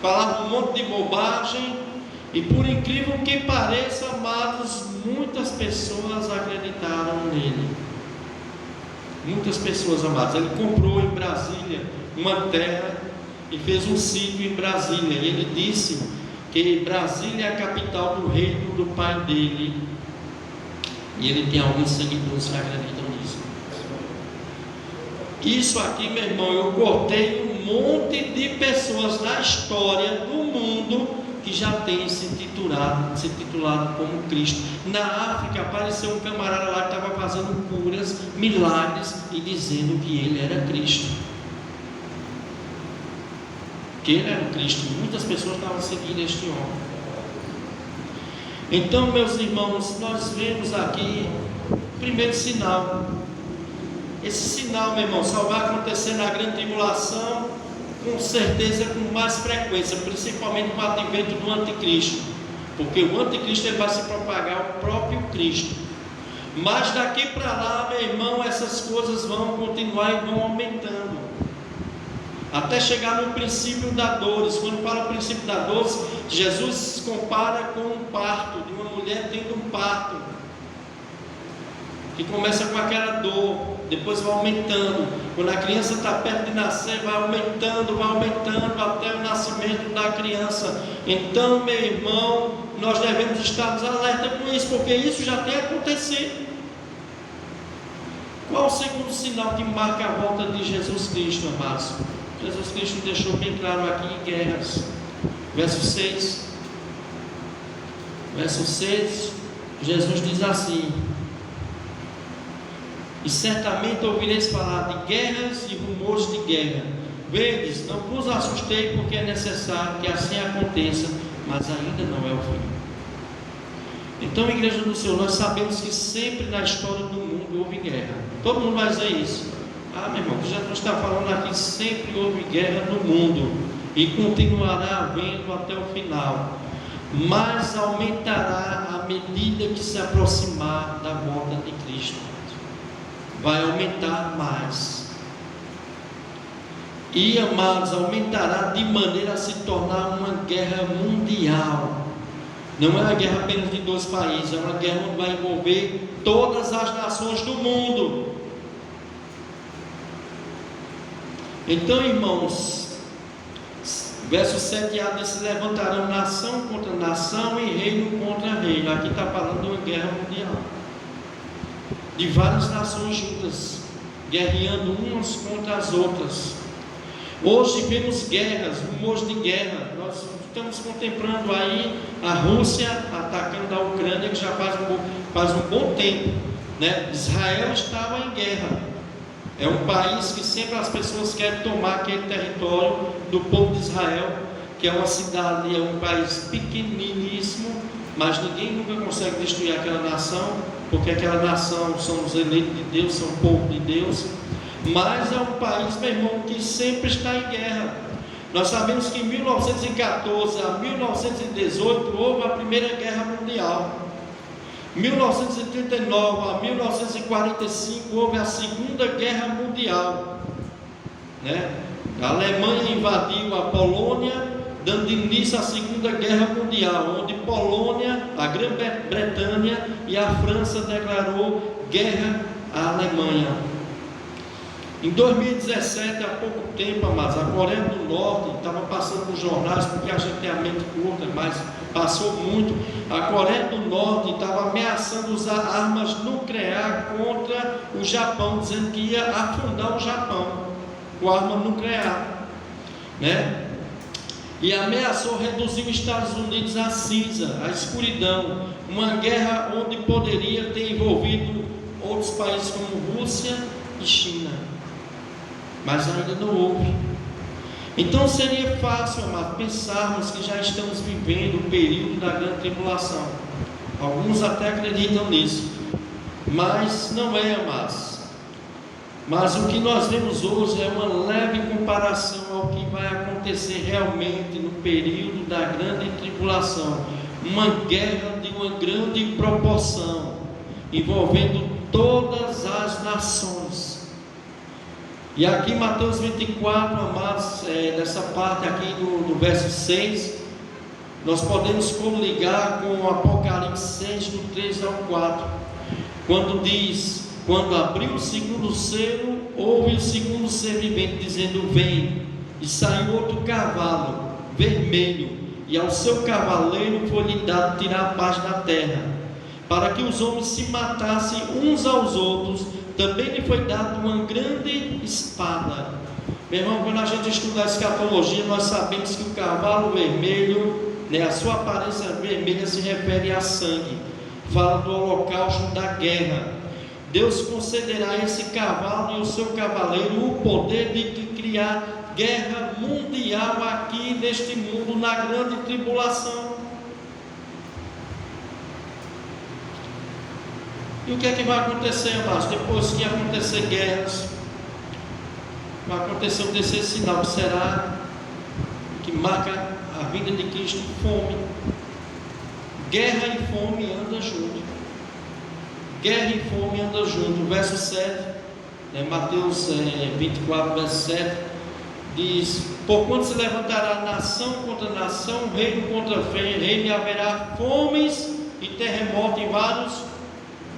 falava um monte de bobagem. E por incrível que pareça, amados, muitas pessoas acreditaram nele. Muitas pessoas, amados. Ele comprou em Brasília uma terra e fez um sítio em Brasília. E ele disse que Brasília é a capital do reino do pai dele. E ele tem alguns seguidores que acreditam nisso. Isso aqui, meu irmão, eu cortei um monte de pessoas na história do mundo que já tem se titulado como Cristo. Na África apareceu um camarada lá que estava fazendo curas, milagres e dizendo que ele era Cristo, que ele era o Cristo. Muitas pessoas estavam seguindo este homem. Então, meus irmãos, nós vemos aqui o primeiro sinal. Esse sinal, meu irmão, só vai acontecer na grande tribulação, com certeza, com mais frequência, principalmente com o advento do anticristo, porque o anticristo ele vai se propagar o próprio Cristo. Mas daqui para lá, meu irmão, essas coisas vão continuar e vão aumentando, até chegar no princípio da dores. Quando fala princípio da dores, Jesus se compara com um parto, de uma mulher tendo um parto, que começa com aquela dor, depois vai aumentando. Quando a criança está perto de nascer, vai aumentando até o nascimento da criança. Então, meu irmão, nós devemos estar alerta com isso, porque isso já tem acontecido. Qual o segundo sinal que marca a volta de Jesus Cristo, amados? Jesus Cristo deixou bem claro aqui em Guerras, verso 6. Verso 6, Jesus diz assim: e certamente ouvireis falar de guerras e rumores de guerra. Vedes, não vos assustei, porque é necessário que assim aconteça, mas ainda não é o fim. Então, igreja do Senhor, nós sabemos que sempre na história do mundo houve guerra. Todo mundo vai dizer isso. Ah, meu irmão, Jesus está falando aqui, sempre houve guerra no mundo e continuará havendo até o final, mas aumentará à medida que se aproximar da volta de Cristo. Vai aumentar mais. E, amados, aumentará de maneira a se tornar uma guerra mundial. Não é uma guerra apenas de 2 países, é uma guerra onde vai envolver todas as nações do mundo. Então, irmãos, verso 7a diz: se levantarão nação contra nação e reino contra reino. Aqui está falando de uma guerra mundial, de várias nações juntas, guerreando umas contra as outras. Hoje vemos guerras, rumores de guerra. Nós estamos contemplando aí a Rússia atacando a Ucrânia, que já faz um bom tempo, né? Israel estava em guerra. É um país que sempre as pessoas querem tomar aquele território do povo de Israel, que é uma cidade, é um país pequeniníssimo, mas ninguém nunca consegue destruir aquela nação, porque aquela nação são os eleitos de Deus, são o povo de Deus. Mas é um país, meu irmão, que sempre está em guerra. Nós sabemos que em 1914 a 1918 houve a Primeira Guerra Mundial. 1939 a 1945 houve a Segunda Guerra Mundial, né? A Alemanha invadiu a Polônia, dando início à Segunda Guerra Mundial, onde Polônia, a Grã-Bretanha e a França declarou guerra à Alemanha. Em 2017, há pouco tempo, amados, a Coreia do Norte estava passando nos jornais, porque a gente tem a mente curta, mas passou muito. A Coreia do Norte estava ameaçando usar armas nucleares contra o Japão, dizendo que ia afundar o Japão com arma nuclear, né? E ameaçou reduzir os Estados Unidos à cinza, à escuridão. Uma guerra onde poderia ter envolvido outros países como Rússia e China, mas ainda não houve. Então seria fácil, amado, pensarmos que já estamos vivendo o período da grande tribulação. Alguns até acreditam nisso, mas não é, amados. Mas o que nós vemos hoje é uma leve comparação ao que vai acontecer realmente no período da grande tribulação. Uma guerra de uma grande proporção, envolvendo todas as nações. E aqui Mateus 24, amados, nessa parte aqui do verso 6, nós podemos coligar com o Apocalipse 6, do 3 ao 4, quando diz: quando abriu o segundo selo, houve o segundo ser vivente, dizendo: vem. E saiu outro cavalo, vermelho, e ao seu cavaleiro foi-lhe dado tirar a paz da terra, para que os homens se matassem uns aos outros. Também lhe foi dado uma grande espada. Meu irmão, quando a gente estuda a escatologia, nós sabemos que o cavalo vermelho, né, a sua aparência vermelha se refere a sangue, fala do holocausto, da guerra. Deus concederá a esse cavalo e ao seu cavaleiro o poder de criar guerra mundial aqui neste mundo, na grande tribulação. E o que é que vai acontecer, amados? Depois que acontecer guerras, vai acontecer o terceiro sinal, que será, que marca a vinda de Cristo: fome. Guerra e fome andam juntos. Guerra e fome andam juntos. Verso 7, Mateus 24, verso 7, diz: porquanto se levantará nação contra nação, reino contra reino, e haverá fomes e terremotos em vários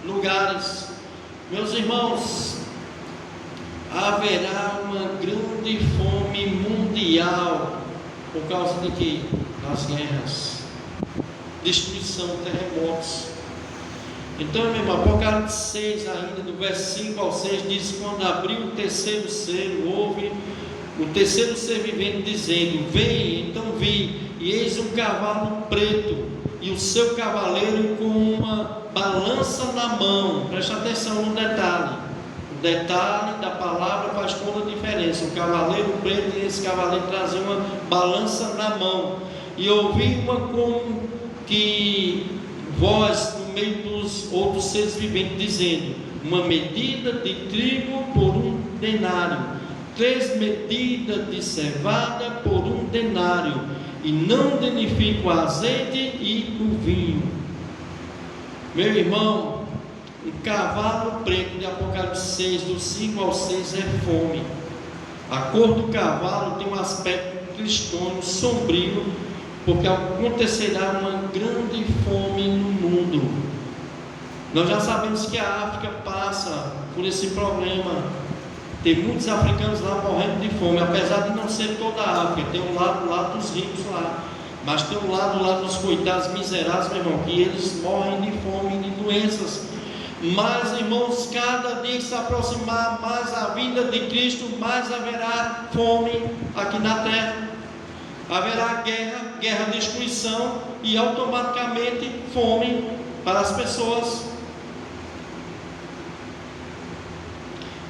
lugares. Meus irmãos, haverá uma grande fome mundial. Por causa de quê? Das guerras, destruição, terremotos. Então, meu irmão, Apocalipse 6, ainda do verso 5 ao 6, diz: quando abriu o terceiro selo, houve o terceiro ser vivente, dizendo: vem. Então vi, e eis um cavalo preto, e o seu cavaleiro com uma balança na mão. Presta atenção no detalhe. O detalhe da palavra faz toda a diferença. O cavaleiro preto, e esse cavaleiro trazia uma balança na mão. E ouvi uma como que voz no meio dos outros seres viventes, dizendo: uma medida de trigo por um denário, 3 medidas de cevada por um denário, e não danifica o azeite e o vinho. Meu irmão, um cavalo preto de Apocalipse 6, do 5 ao 6, é fome. A cor do cavalo tem um aspecto tristonho, sombrio, porque acontecerá uma grande fome no mundo. Nós já sabemos que a África passa por esse problema. Tem muitos africanos lá morrendo de fome, apesar de não ser toda a África. Tem um lado lá dos ricos lá, mas tem um lado lá dos coitados miseráveis, meu irmão, que eles morrem de fome e de doenças. Mas, irmãos, cada dia que se aproximar mais a vinda de Cristo, mais haverá fome aqui na terra. Haverá guerra, destruição e automaticamente fome para as pessoas.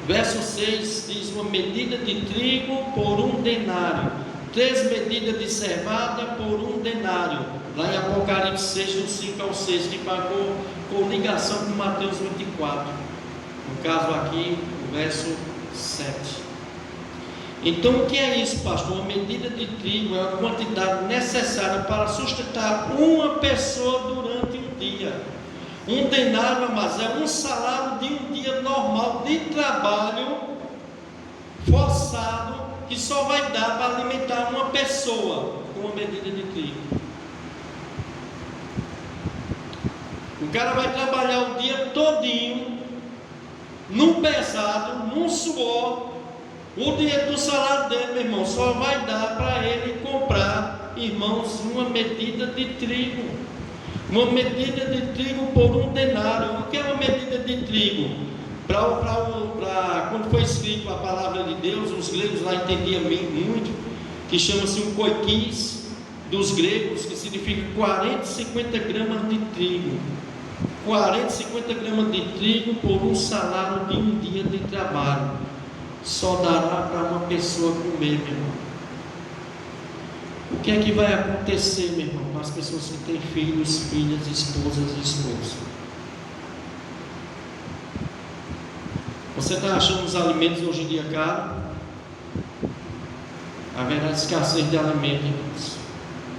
Verso 6 diz: uma medida de trigo por 1 denário, 3 medidas de cevada por 1 denário. Lá em Apocalipse 6, do 5 ao 6, que pagou com ligação com Mateus 24. No caso aqui, o verso 7. Então, o que é isso, pastor? Uma medida de trigo é a quantidade necessária para sustentar uma pessoa durante um dia. 1 denário, mas é um salário de um dia normal de trabalho forçado, que só vai dar para alimentar uma pessoa com uma medida de trigo. O cara vai trabalhar o dia todinho, num pesado, num suor. O dinheiro do salário dele, meu irmão, só vai dar para ele comprar, irmãos, uma medida de trigo. Uma medida de trigo por 1 denário. O que é uma medida de trigo? Quando foi escrito a palavra de Deus, os gregos lá entendiam muito, que chama-se um coiquis dos gregos, que significa 40, 50 gramas de trigo. 40, 50 gramas de trigo por um salário de um dia de trabalho. Só dará para uma pessoa comer, meu irmão. O que é que vai acontecer, meu irmão, com as pessoas que têm filhos, filhas, esposas e esposos? Você está achando os alimentos hoje em dia caros? Haverá escassez de alimentos, irmãos.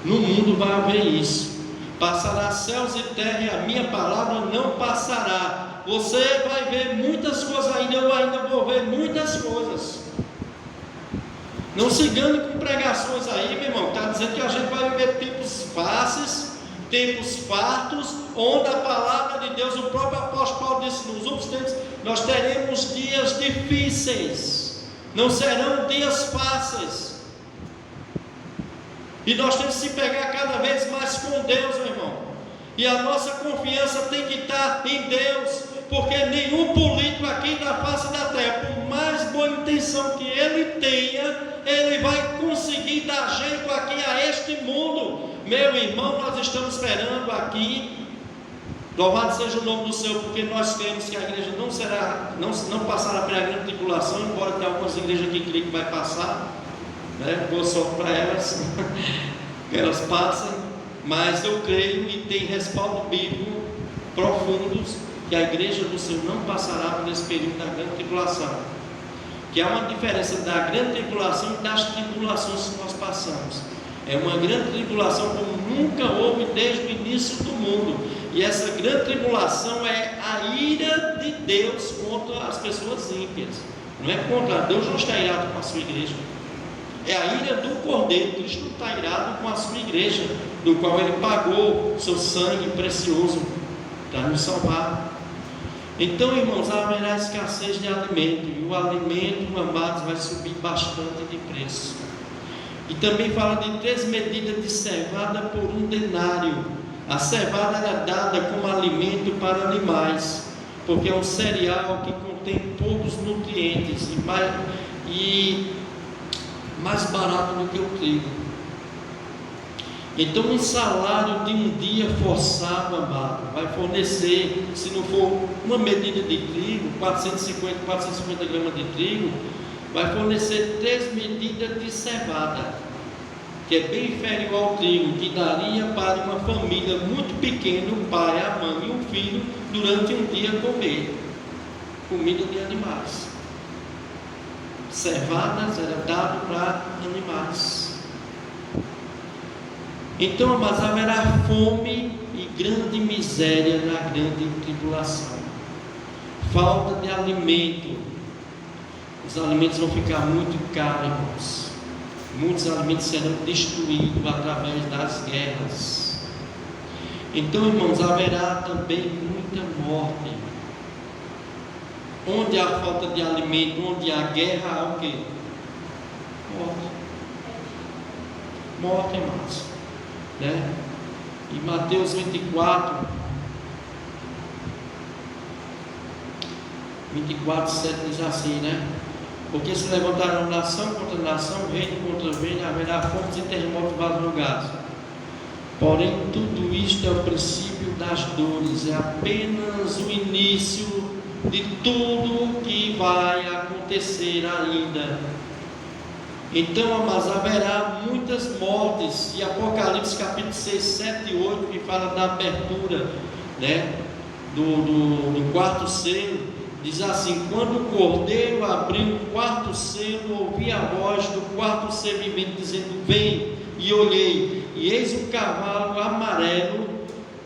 No mundo vai haver isso. Passará céus e terra e a minha palavra não passará. Você vai ver muitas coisas ainda, eu ainda vou ver muitas coisas. Não se engane com pregações aí, meu irmão. Está dizendo que a gente vai viver tempos fáceis, tempos fartos, onde a palavra de Deus, o próprio apóstolo Paulo disse nos últimos tempos, nós teremos dias difíceis, não serão dias fáceis. E nós temos que se pegar cada vez mais com Deus, meu irmão. E a nossa confiança tem que estar em Deus, porque nenhum político aqui na face da terra, por mais boa intenção que ele tenha, ele vai conseguir dar jeito aqui a este mundo. Meu irmão, nós estamos esperando aqui, louvado seja o nome do Senhor, porque nós cremos que a igreja não passará pela grande tribulação, embora tenha algumas igrejas que creem que vai passar, né? Boa sorte para elas, que elas passem, mas eu creio e tem respaldo bíblico profundos que a igreja do Senhor não passará por esse período da grande tribulação, que há uma diferença da grande tribulação e das tribulações que nós passamos. É uma grande tribulação como nunca houve desde o início do mundo, e essa grande tribulação é a ira de Deus contra as pessoas ímpias. Não é contra Deus, não está irado com a sua igreja. É a ira do Cordeiro. Cristo está irado com a sua igreja, do qual ele pagou seu sangue precioso para nos salvar. Então, irmãos, haverá escassez de alimento, e o alimento, amados, vai subir bastante de preço. E também fala de 3 medidas de cevada por 1 denário. A cevada era dada como alimento para animais, porque é um cereal que contém poucos nutrientes e mais barato do que o trigo. Então, um salário de um dia forçado, amado, vai fornecer, se não for uma medida de trigo, 450 gramas de trigo, vai fornecer 3 medidas de cevada, que é bem inferior ao trigo, que daria para uma família muito pequena, o pai, a mãe e o filho, durante um dia comer comida de animais. Cevadas era dado para animais. Então, mas haverá fome e grande miséria na grande tribulação, falta de alimento. os alimentos vão ficar muito caros, irmãos. Muitos alimentos serão destruídos através das guerras. Então, irmãos, haverá também muita morte. Onde há falta de alimento, onde há guerra, há o quê? Morte. Morte, irmãos, né? E Mateus 24, 7 diz assim, né? Porque se levantarão nação contra nação, reino contra reino, haverá fomes e terremotos em vários lugares. Porém, tudo isto é o princípio das dores, é apenas o início de tudo que vai acontecer ainda. Então, amados, haverá muitas mortes. E Apocalipse capítulo 6, 7 e 8, que fala da abertura, né, do quarto selo, diz assim: quando o cordeiro abriu o quarto selo, ouvi a voz do quarto ser vivente dizendo: vem. E olhei, e eis um cavalo amarelo,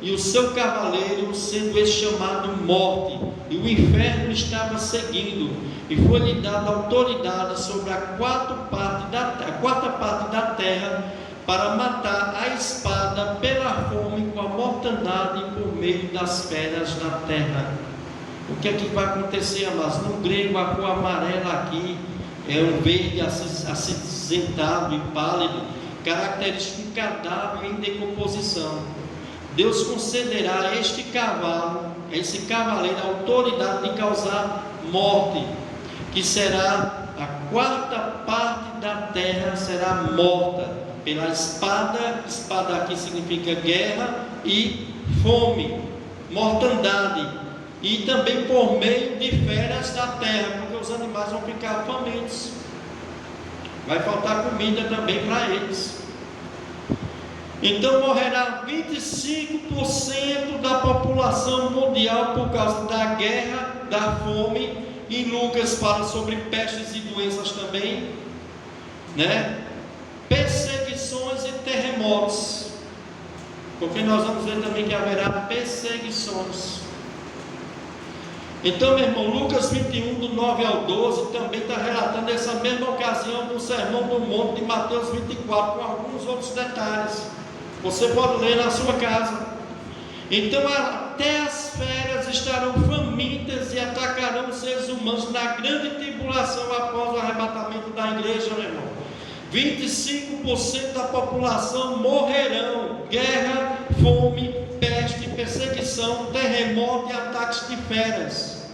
e o seu cavaleiro, sendo esse chamado Morte, e o inferno estava seguindo, e foi-lhe dada autoridade sobre a quarta parte da terra, para matar a espada pela fome, com a mortandade por meio das feras da terra. O que é que vai acontecer, amados? No grego, a cor amarela aqui é um verde acinzentado e pálido, característico de um cadáver em decomposição. Deus concederá a este cavalo, a esse cavaleiro, a autoridade de causar morte, que será a quarta parte da terra será morta pela espada. Espada aqui significa guerra, e fome, mortandade, e também por meio de feras da terra, porque os animais vão ficar famintos, vai faltar comida também para eles. Então morrerá 25% da população mundial por causa da guerra, da fome. Em Lucas fala sobre pestes e doenças também, né? Perseguições e terremotos, porque nós vamos ver também que haverá perseguições. Então, meu irmão, Lucas 21, do 9 ao 12, também está relatando essa mesma ocasião do Sermão do Monte de Mateus 24, com alguns outros detalhes. Você pode ler na sua casa. Então, até as feras estarão famintas e atacarão os seres humanos na grande tribulação após o arrebatamento da igreja, meu irmão. 25% da população morrerão. Guerra, fome, peste, perseguição, terremoto e ataques de feras.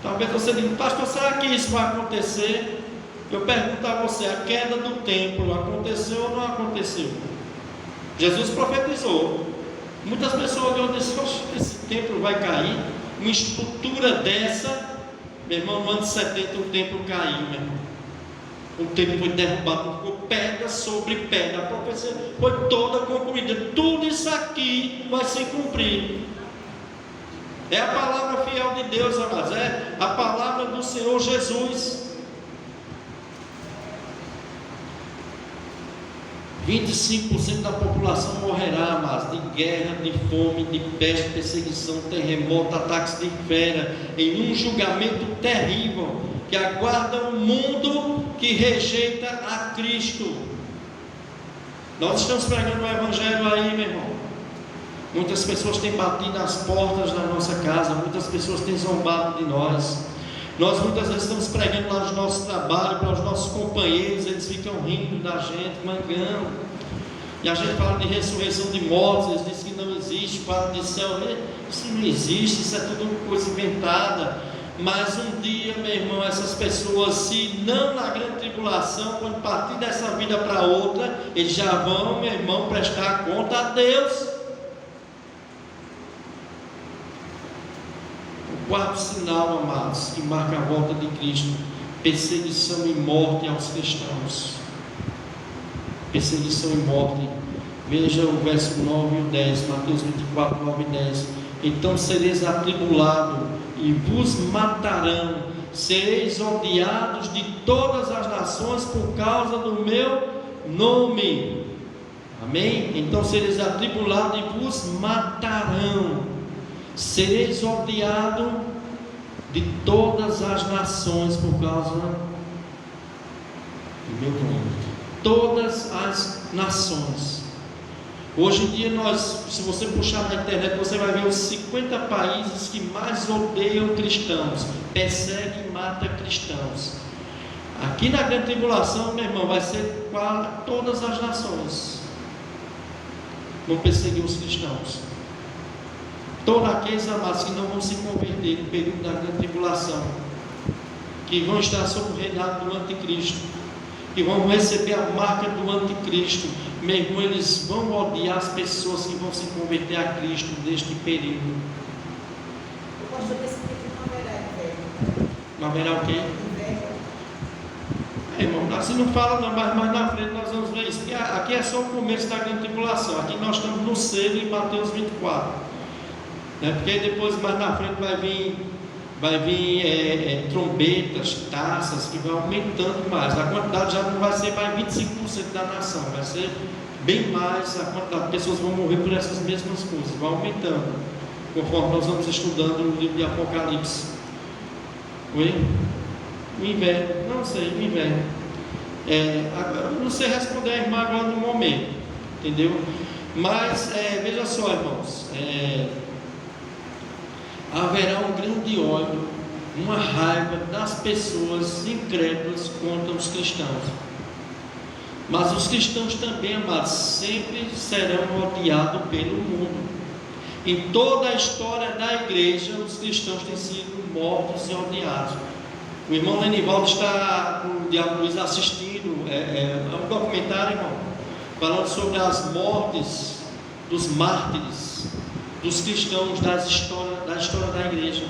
Talvez você diga: pastor, será que isso vai acontecer? Eu pergunto a você: a queda do templo aconteceu ou não aconteceu? Jesus profetizou. Muitas pessoas olham e dizem: esse templo vai cair. Uma estrutura dessa, meu irmão, no ano de 70 o templo caiu, meu irmão. O templo foi derrubado, ficou pedra sobre pedra. A profecia foi toda concluída. Tudo isso aqui vai se cumprir. É a palavra fiel de Deus, amados. É a palavra do Senhor Jesus. 25% da população morrerá, amados, de guerra, de fome, de peste, perseguição, terremoto, ataques de fera, em um julgamento terrível que aguarda o mundo que rejeita a Cristo. Nós estamos pregando o Evangelho aí, meu irmão. Muitas pessoas têm batido as portas da nossa casa, muitas pessoas têm zombado de nós. Nós muitas vezes estamos pregando lá no nosso trabalho, para os nossos companheiros, eles ficam rindo da gente, mangando. E a gente fala de ressurreição de mortos, eles dizem que não existe, fala de céu, isso não existe, isso é tudo coisa inventada. Mas um dia, meu irmão, essas pessoas, se não na grande tribulação, quando partir dessa vida para outra, eles já vão, meu irmão, prestar conta a Deus. O quarto sinal, amados, que marca a volta de Cristo: perseguição e morte aos cristãos. Perseguição e morte. Veja o verso 9 e o 10, Mateus 24, 9 e 10. Então sereis atribulados e vos matarão, sereis odiados de todas as nações por causa do meu nome. Amém? Então sereis atribulados e vos matarão, sereis odiados de todas as nações por causa do meu nome. Todas as nações. Hoje em dia, se você puxar na internet, você vai ver os 50 países que mais odeiam cristãos, perseguem e matam cristãos. Aqui na grande tribulação, meu irmão, vai ser todas as nações vão perseguir os cristãos. Todos aqueles amados que não vão se converter no período da grande tribulação, que vão estar sob o reinado do anticristo, que vão receber a marca do anticristo, meu irmão, eles vão odiar as pessoas que vão se converter a Cristo neste período. O pastor disse que não haverá inverno. Não haverá o quê? Irmão, assim não fala não, mas mais na frente nós vamos ver isso. Porque aqui é só o começo da grande tribulação. Aqui nós estamos no selo em Mateus 24. Porque depois mais na frente vai vir trombetas, taças, que vai aumentando mais. A quantidade já não vai ser mais 25% da nação, vai ser bem mais. A quantidade de pessoas vão morrer por essas mesmas coisas, vai aumentando, conforme nós vamos estudando no livro de Apocalipse. Oi? O inverno, não sei, o inverno. Agora, não sei responder a irmã agora no momento, entendeu? Mas veja só, irmãos, haverá um grande ódio, uma raiva das pessoas incrédulas contra os cristãos. Mas os cristãos também, amados, sempre serão odiados pelo mundo. Em toda a história da igreja, os cristãos têm sido mortos e odiados. O irmão Lenivaldo está com o Diabo Luiz assistindo um documentário, irmão, falando sobre as mortes dos mártires, dos cristãos da história da igreja.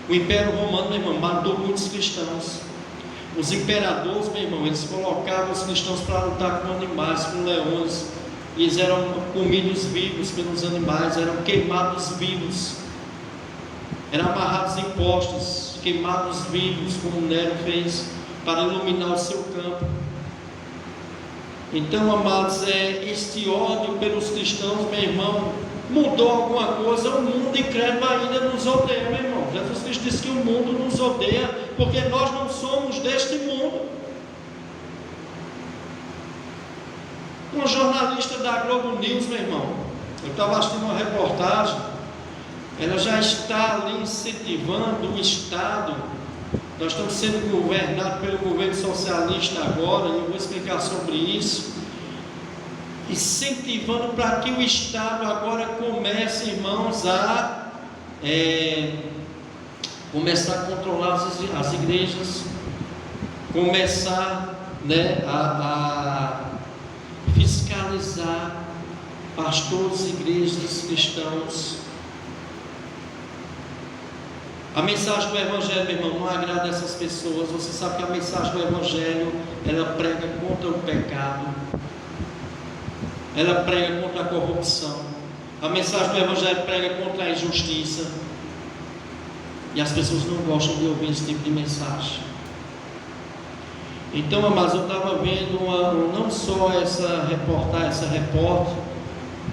O Império Romano, meu irmão, matou muitos cristãos. Os imperadores, meu irmão, eles colocavam os cristãos para lutar com animais, com leões, e eles eram comidos vivos pelos animais, eram queimados vivos, eram amarrados em postes, queimados vivos, como Nero fez, para iluminar o seu campo. Então, amados, este ódio pelos cristãos, meu irmão, mudou alguma coisa? O mundo incrédulo ainda nos odeia, meu irmão. Jesus Cristo disse que o mundo nos odeia, porque nós não somos deste mundo. Uma jornalista da Globo News, meu irmão, eu estava assistindo uma reportagem, ela já está ali incentivando o Estado. Nós estamos sendo governados pelo governo socialista agora, e eu vou explicar sobre isso. Incentivando para que o Estado agora comece, irmãos, a começar a controlar as igrejas, começar, a fiscalizar pastores, igrejas, cristãos. A mensagem do Evangelho, meu irmão, não agrada essas pessoas. Você sabe que a mensagem do Evangelho, ela prega contra o pecado, ela prega contra a corrupção. A mensagem do Evangelho prega contra a injustiça, e as pessoas não gostam de ouvir esse tipo de mensagem. Então, amados, eu estava vendo não só essa repórter,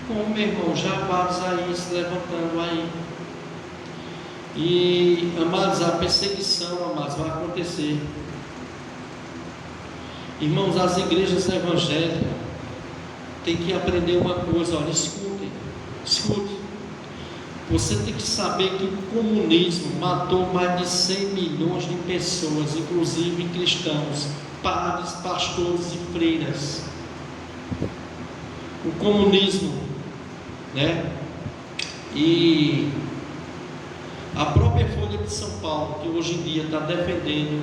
como, meu irmão, já vários aí se levantando aí. E, amados, a perseguição, amados, vai acontecer. Irmãos, as igrejas evangélicas têm que aprender uma coisa. Olha, escute. Você tem que saber que o comunismo matou mais de 100 milhões de pessoas, inclusive cristãos, padres, pastores e freiras. O comunismo, e a própria Folha de São Paulo, que hoje em dia está defendendo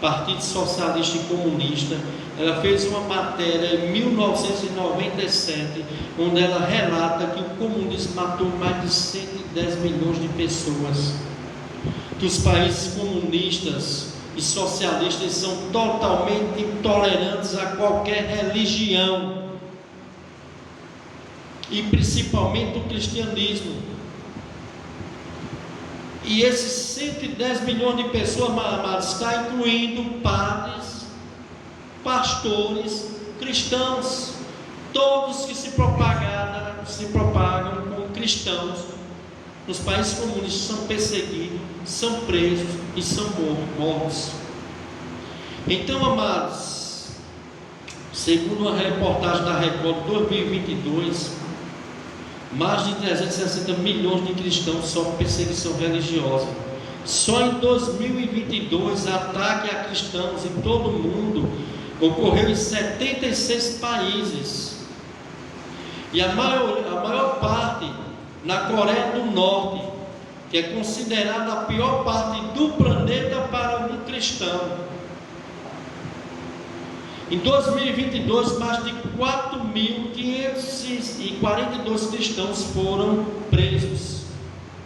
Partido Socialista e Comunista, ela fez uma matéria em 1997, onde ela relata que o comunismo matou mais de 110 milhões de pessoas, que os países comunistas e socialistas são totalmente intolerantes a qualquer religião, e principalmente o cristianismo. E esses 110 milhões de pessoas, amados, está incluindo padres, pastores, cristãos, todos que se propagam como cristãos nos países comunistas são perseguidos, são presos e são mortos. Então, amados, segundo uma reportagem da Record 2022, mais de 360 milhões de cristãos sofrem perseguição religiosa. Só em 2022, ataque a cristãos em todo o mundo ocorreu em 76 países. E a maior parte na Coreia do Norte, que é considerada a pior parte do planeta para um cristão. Em 2022, mais de 4.542 cristãos foram presos.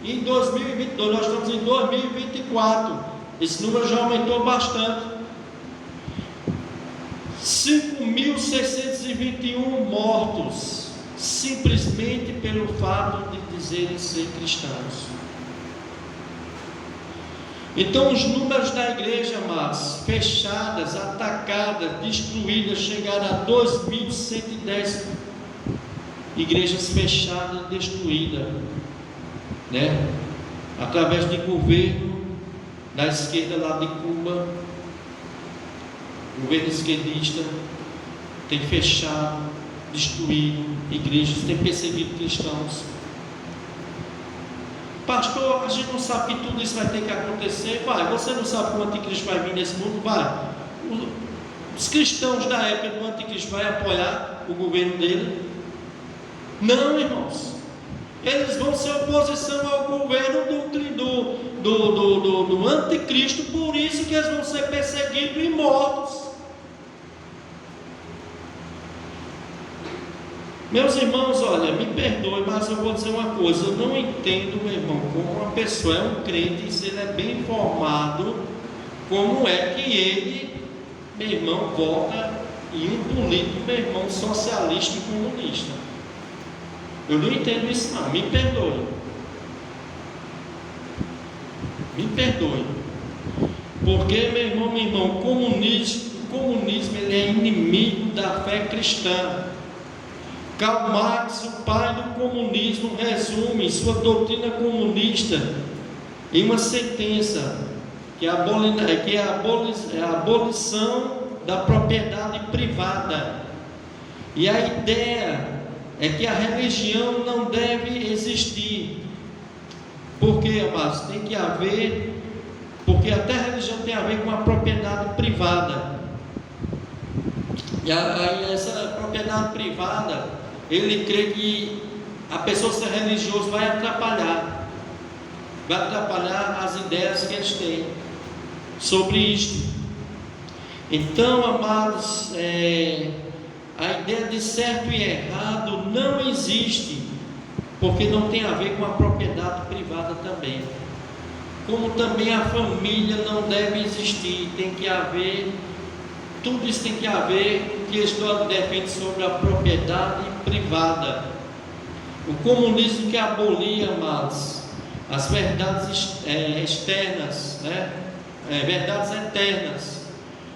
Em 2022, nós estamos em 2024, esse número já aumentou bastante. 5.621 mortos, simplesmente pelo fato de dizerem ser cristãos. Então, os números da igreja, amados, fechadas, atacadas, destruídas, chegaram a 2.110 igrejas fechadas e destruídas, né? Através de governo da esquerda lá de Cuba, governo esquerdista tem fechado, destruído igrejas, tem perseguido cristãos. Pastor, a gente não sabe que tudo isso vai ter que acontecer. Vai, você não sabe que o anticristo vai vir nesse mundo? Vai. Os cristãos da época do anticristo vão apoiar o governo dele? Não, irmãos. Eles vão ser oposição ao governo do anticristo, por isso que eles vão ser perseguidos e mortos. Meus irmãos, olha, me perdoe, mas eu vou dizer uma coisa: eu não entendo, meu irmão, como uma pessoa é um crente, se ele é bem informado, como é que ele, meu irmão, vota em um político, meu irmão, socialista e comunista. Eu não entendo isso não, me perdoe. Me perdoe. Porque, meu irmão, o comunismo ele é inimigo da fé cristã. Karl Marx, o pai do comunismo, resume sua doutrina comunista em uma sentença, que é a abolição da propriedade privada. E a ideia é que a religião não deve existir. Por quê, amados? Tem que haver, porque até a religião tem a ver com a propriedade privada. E aí essa propriedade privada, ele crê que a pessoa ser religiosa vai atrapalhar as ideias que eles têm sobre isto. Então, amados, a ideia de certo e errado não existe, porque não tem a ver com a propriedade privada também. Como também a família não deve existir, tem que haver, tudo isso tem que haver, que a história defende sobre a propriedade privada. O comunismo que abolia, amados, as verdades externas, né? Verdades eternas,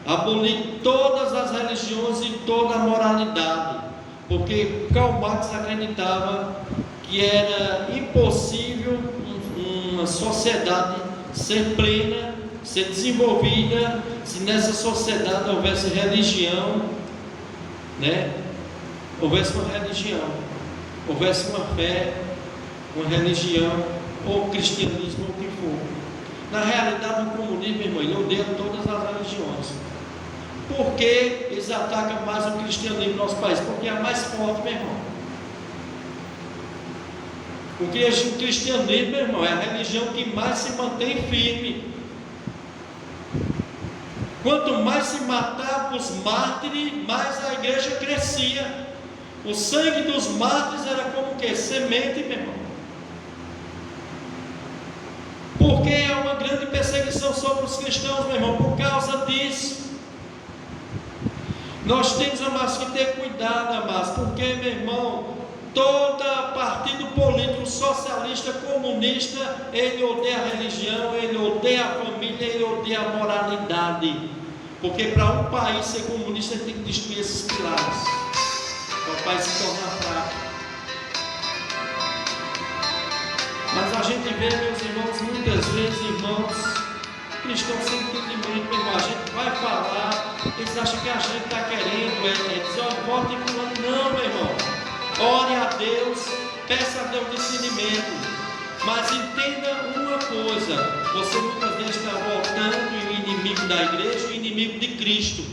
abolir todas as religiões e toda a moralidade, porque Karl Marx acreditava que era impossível uma sociedade ser plena, ser desenvolvida, se nessa sociedade houvesse religião, né? Houvesse uma religião, houvesse uma fé, uma religião, ou cristianismo, ou o que for. Na realidade, o comunismo, irmão, ele odeia todas as religiões. Por que eles atacam mais o cristianismo no nosso país? Porque é a mais forte, meu irmão. Porque o cristianismo, meu irmão, é a religião que mais se mantém firme. Quanto mais se matava os mártires, mais a igreja crescia. O sangue dos mártires era como o que? Semente, meu irmão. Porque é uma grande perseguição sobre os cristãos, meu irmão, por causa disso. Nós temos, amados, que ter cuidado, amados, porque, meu irmão, todo partido político socialista, comunista, ele odeia a religião, ele odeia a família, ele odeia a moralidade. Porque para um país ser comunista, ele tem que destruir esses pilares, para o país se tornar fraco. Mas a gente vê, meus irmãos, muitas vezes, irmãos, cristãos sem entendimento, meu irmão. A gente vai falar, eles acham que a gente está querendo dizer, ó, vote em fulano. Não, meu irmão. Ore a Deus, peça a Deus discernimento. Mas entenda uma coisa: você muitas vezes está voltando o inimigo da igreja, o inimigo de Cristo,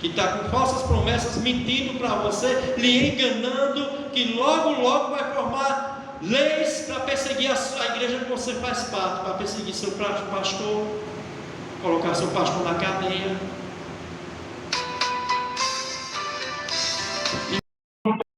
que está com falsas promessas, mentindo para você, lhe enganando, que logo, logo vai formar leis para perseguir a igreja que você faz parte, para perseguir seu pastor, colocar seu pastor na cadeia.